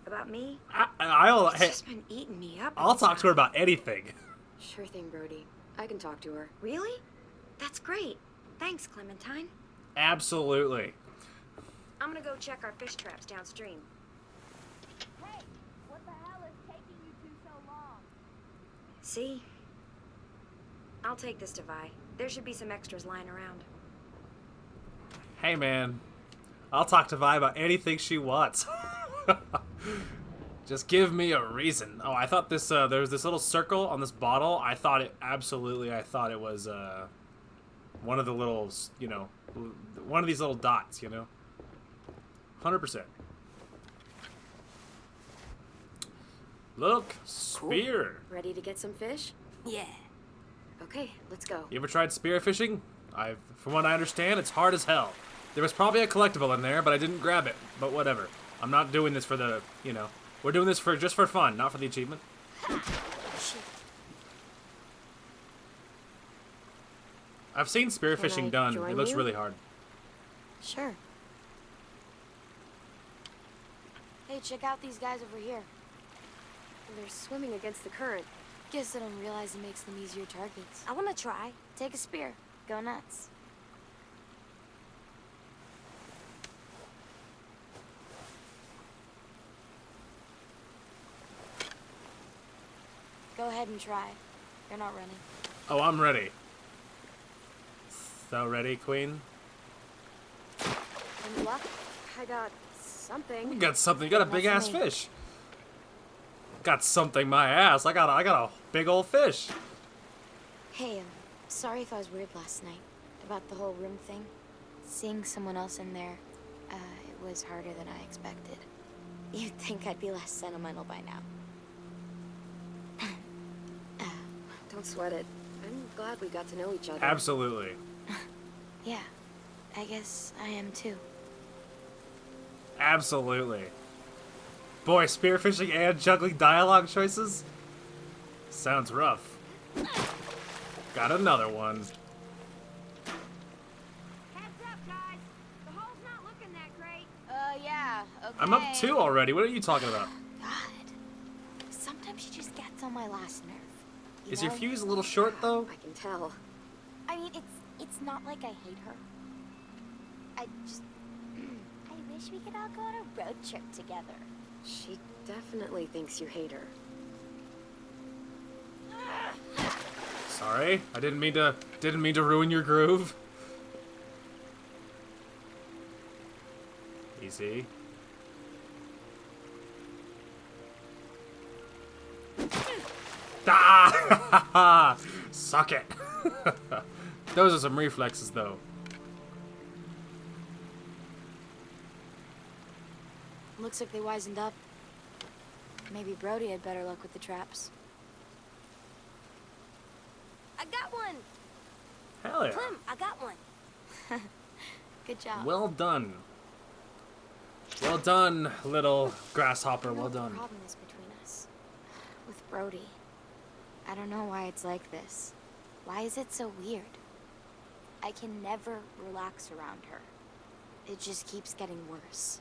about me? It's just been eating me up. I'll talk to her about anything. Sure thing, Brody. I can talk to her. Really? That's great. Thanks, Clementine. Absolutely. I'm gonna go check our fish traps downstream. Hey, what the hell is taking you two so long? See? I'll take this to Vi. There should be some extras lying around. Hey, man. I'll talk to Vi about anything she wants. Just give me a reason. Oh, I thought this, there was this little circle on this bottle. I thought it was, one of the little, you know, one of these little dots, you know? 100%. Look, spear. Cool. Ready to get some fish? Yeah. Okay, let's go. You ever tried spear fishing? From what I understand, it's hard as hell. There was probably a collectible in there, but I didn't grab it. But whatever. I'm not doing this for the, you know, we're doing this just for fun, not for the achievement. I've seen spearfishing done. It looks really hard. Sure. Hey, check out these guys over here. They're swimming against the current. Guess I don't realize it makes them easier targets. I want to try. Take a spear. Go nuts. Go ahead and try. You're not running. Oh, I'm ready. So ready, Queen? Any luck? I got something. You got something. You got a big ass fish. Got something, my ass. I got a big old fish. Hey, sorry if I was weird last night about the whole room thing. Seeing someone else in there, it was harder than I expected. You'd think I'd be less sentimental by now. Don't sweat it. I'm glad we got to know each other. Absolutely. Yeah, I guess I am too. Absolutely. Boy, spearfishing and juggling dialogue choices? Sounds rough. Got another one. Heads up, guys. The hole's not looking that great. Yeah, okay. I'm up 2 already. What are you talking about? God. Sometimes she just gets on my last nerve. Is your fuse a little short, though? I can tell. I mean, it's not like I hate her. I just... I wish we could all go on a road trip together. She definitely thinks you hate her. Sorry, I didn't mean to ruin your groove. Easy. Ah! Suck it. Those are some reflexes, though. Looks like they wisened up. Maybe Brody had better luck with the traps. I got one. Hell yeah. Clem, I got one. Good job. Well done. Well done, little grasshopper. Well What the done. problem is between us? With Brody. I don't know why it's like this. Why is it so weird? I can never relax around her. It just keeps getting worse.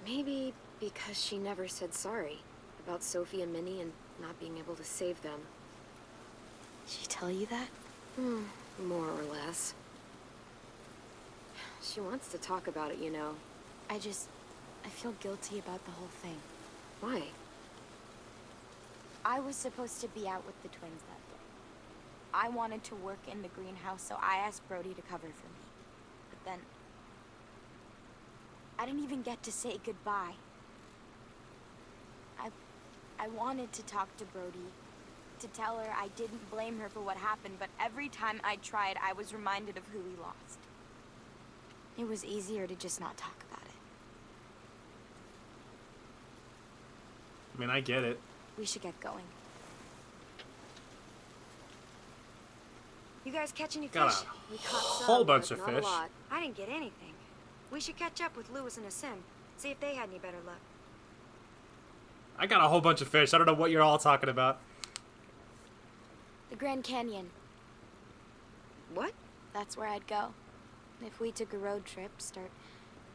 Maybe because she never said sorry About Sophie and Minnie and not being able to save them. She tell you that? More or less. She wants to talk about it, you know. I feel guilty about the whole thing. Why? I was supposed to be out with the twins that day. I wanted to work in the greenhouse, so I asked Brody to cover for me. But then... I didn't even get to say goodbye. I wanted to talk to Brody, to tell her I didn't blame her for what happened, but every time I tried, I was reminded of who we lost. It was easier to just not talk about it. I mean, I get it. We should get going. You guys catch any Got fish? a We caught some, whole bunch but of not fish. a lot. I didn't get anything. We should catch up with Lewis and Asim, see if they had any better luck. I got a whole bunch of fish. I don't know what you're all talking about. The Grand Canyon. What? That's where I'd go. If we took a road trip, start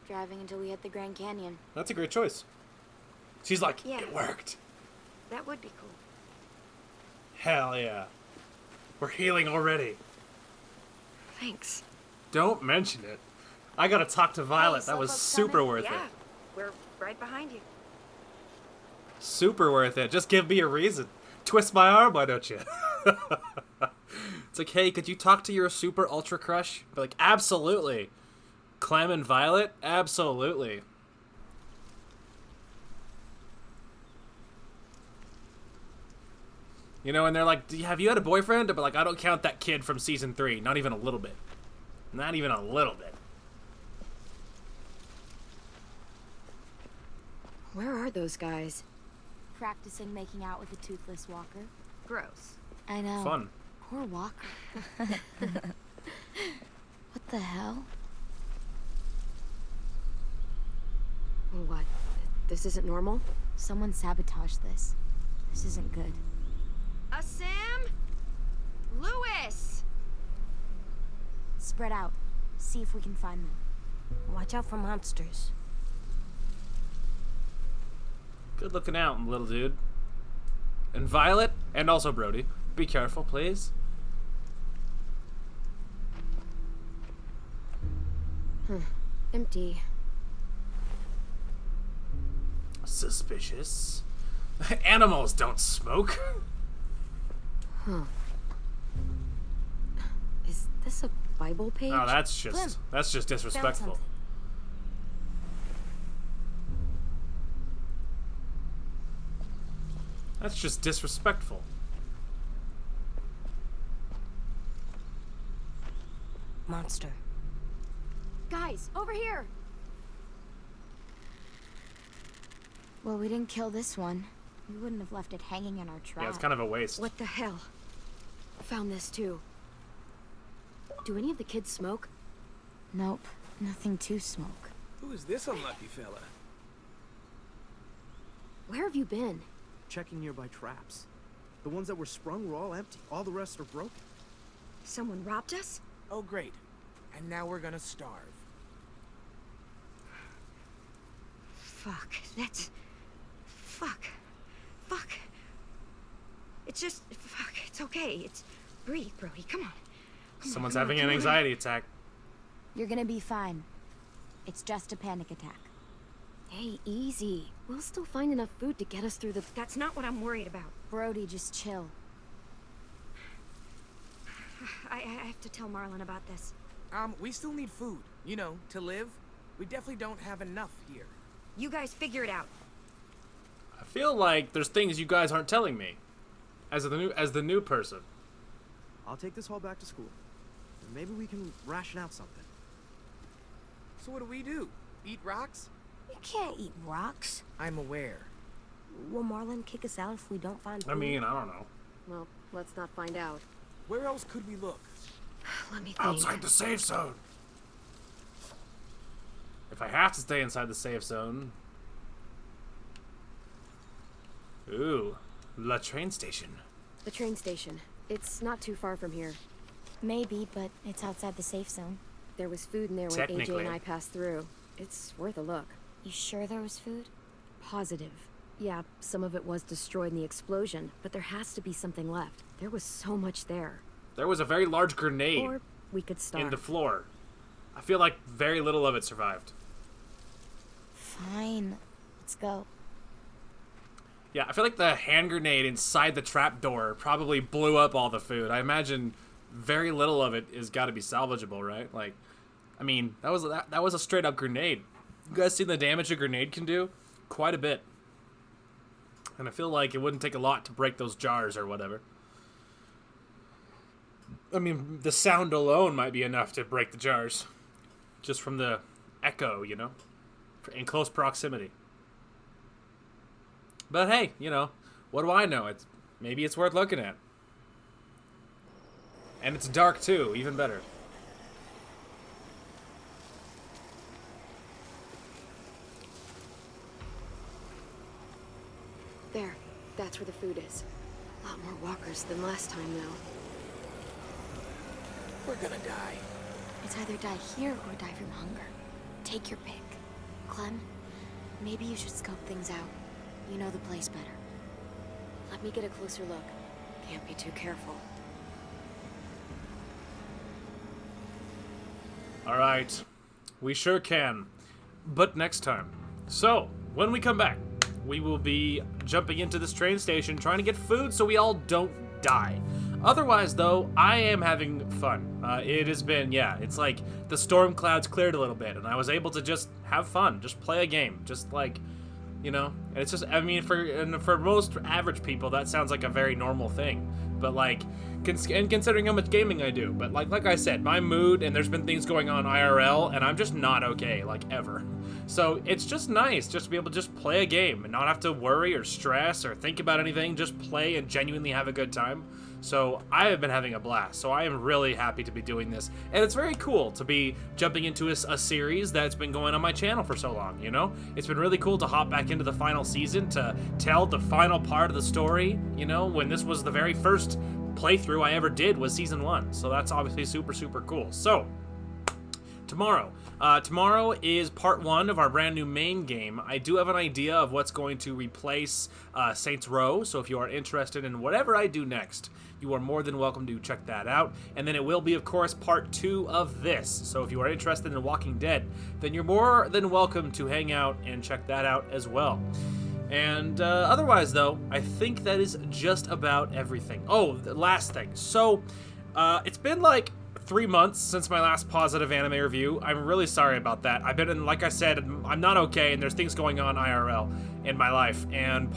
driving until we hit the Grand Canyon. That's a great choice. She's like, Yeah. it worked. That would be cool. Hell yeah. We're healing already. Thanks. Don't mention it. I gotta talk to Violet. That was Slowpoke's super coming. worth Yeah, it. we're right behind you. Super worth it. Just give me a reason. Twist my arm, why don't you? It's like, hey, could you talk to your super ultra crush? Be like, absolutely. Clem and Violet? Absolutely. You know, and they're like, have you had a boyfriend? But like, I don't count that kid from season 3. Not even a little bit. Not even a little bit. Where are those guys? Practicing making out with a toothless walker. Gross. I know. Fun. Poor walker. What the hell? What? This isn't normal? Someone sabotaged this. This isn't good. Asim? Lewis! Spread out. See if we can find them. Watch out for monsters. Good looking out, little dude. And Violet, and also Brody, be careful, please. Empty. Suspicious. Animals don't smoke. Huh. Is this a Bible page? No, that's Clem, just disrespectful. something. That's just disrespectful. Monster. Guys, over here! Well, we didn't kill this one. We wouldn't have left it hanging in our trap. Yeah, it's kind of a waste. What the hell? Found this too. Do any of the kids smoke? Nope. Nothing to smoke. Who is this unlucky fella? Where have you been? Checking nearby traps. The ones that were sprung were all empty. All the rest are broken. Someone robbed us? Oh, great. And now we're gonna starve. Fuck, that's... Fuck. Fuck. It's just... Fuck, it's okay. It's... Breathe, Brody, come on. Someone's come on, having come an on. anxiety attack. You're gonna be fine. It's just a panic attack. Hey, easy. We'll still find enough food to get us through the... That's not what I'm worried about. Brody, just chill. I have to tell Marlon about this. We still need food, you know, to live. We definitely don't have enough here. You guys figure it out. I feel like there's things you guys aren't telling me. As the new person. I'll take this haul back to school. And maybe we can ration out something. So what do we do? Eat rocks? You can't eat rocks. I'm aware. Will Marlon kick us out if we don't find food? I mean, I don't know. Well, let's not find out. Where else could we look? Let me think. Outside the safe zone. If I have to stay inside the safe zone. Ooh, La train station. The train station. It's not too far from here. Maybe, but it's outside the safe zone. There was food in there when AJ Technically. and I passed through. It's worth a look. You sure there was food? Positive. Yeah, some of it was destroyed in the explosion, but there has to be something left. There was so much there. There was a very large grenade Or we could starve. in the floor. I feel like very little of it survived. Fine. Let's go. Yeah, I feel like the hand grenade inside the trapdoor probably blew up all the food. I imagine very little of it is got to be salvageable, right? Like, I mean, that was a straight up grenade. You guys seen the damage a grenade can do? Quite a bit. And I feel like it wouldn't take a lot to break those jars or whatever. I mean, the sound alone might be enough to break the jars. Just from the echo, you know? In close proximity. But hey, you know, what do I know? Maybe it's worth looking at. And it's dark too, even better. There. That's where the food is. A lot more walkers than last time, though. We're gonna die. It's either die here or die from hunger. Take your pick. Clem, maybe you should scope things out. You know the place better. Let me get a closer look. Can't be too careful. Alright. We sure can. But next time. So, when we come back, we will be jumping into this train station trying to get food so we all don't die. Otherwise, though, I am having fun. It has been, yeah, it's like the storm clouds cleared a little bit, and I was able to just have fun, just play a game, just like, you know, and it's just, I mean, for most average people, that sounds like a very normal thing, but like, and considering how much gaming I do, but like I said, my mood, and there's been things going on IRL, and I'm just not okay, like, ever. So it's just nice just to be able to just play a game and not have to worry or stress or think about anything, just play and genuinely have a good time. So I have been having a blast, so I am really happy to be doing this. And it's very cool to be jumping into a series that's been going on my channel for so long, you know? It's been really cool to hop back into the final season, to tell the final part of the story, you know, when this was the very first playthrough I ever did was Season 1. So that's obviously super, super cool. So, tomorrow is part 1 of our brand new main game. I do have an idea of what's going to replace Saints Row, so if you are interested in whatever I do next, you are more than welcome to check that out. And then it will be, of course, part 2 of this. So if you are interested in Walking Dead, then you're more than welcome to hang out and check that out as well. And otherwise, though, I think that is just about everything. Oh, the last thing. So, it's been like 3 months since my last positive anime review. I'm really sorry about that. I've been in, like I said, I'm not okay, and there's things going on IRL in my life. And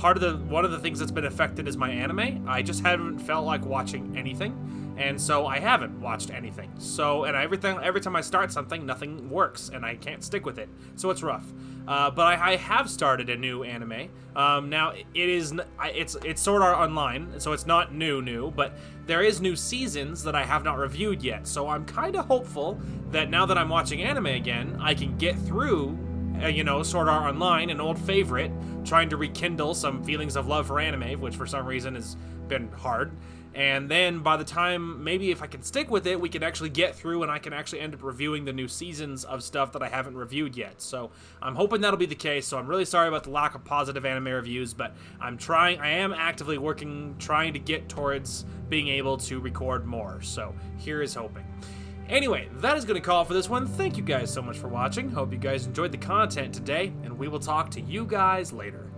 one of the things that's been affected is my anime. I just haven't felt like watching anything, and so I haven't watched anything. So, and every time I start something, nothing works, and I can't stick with it. So it's rough. But I have started a new anime. Now it's Sword Art Online, so it's not new, but there is new seasons that I have not reviewed yet. So I'm kind of hopeful that now that I'm watching anime again, I can get through, you know, Sword Art Online, an old favorite, trying to rekindle some feelings of love for anime, which for some reason has been hard. And then by the time, maybe if I can stick with it, we can actually get through and I can actually end up reviewing the new seasons of stuff that I haven't reviewed yet. So I'm hoping that'll be the case. So I'm really sorry about the lack of positive anime reviews, but I am actively working, trying to get towards being able to record more. So here is hoping. Anyway, that is going to call it for this one. Thank you guys so much for watching. Hope you guys enjoyed the content today, and we will talk to you guys later.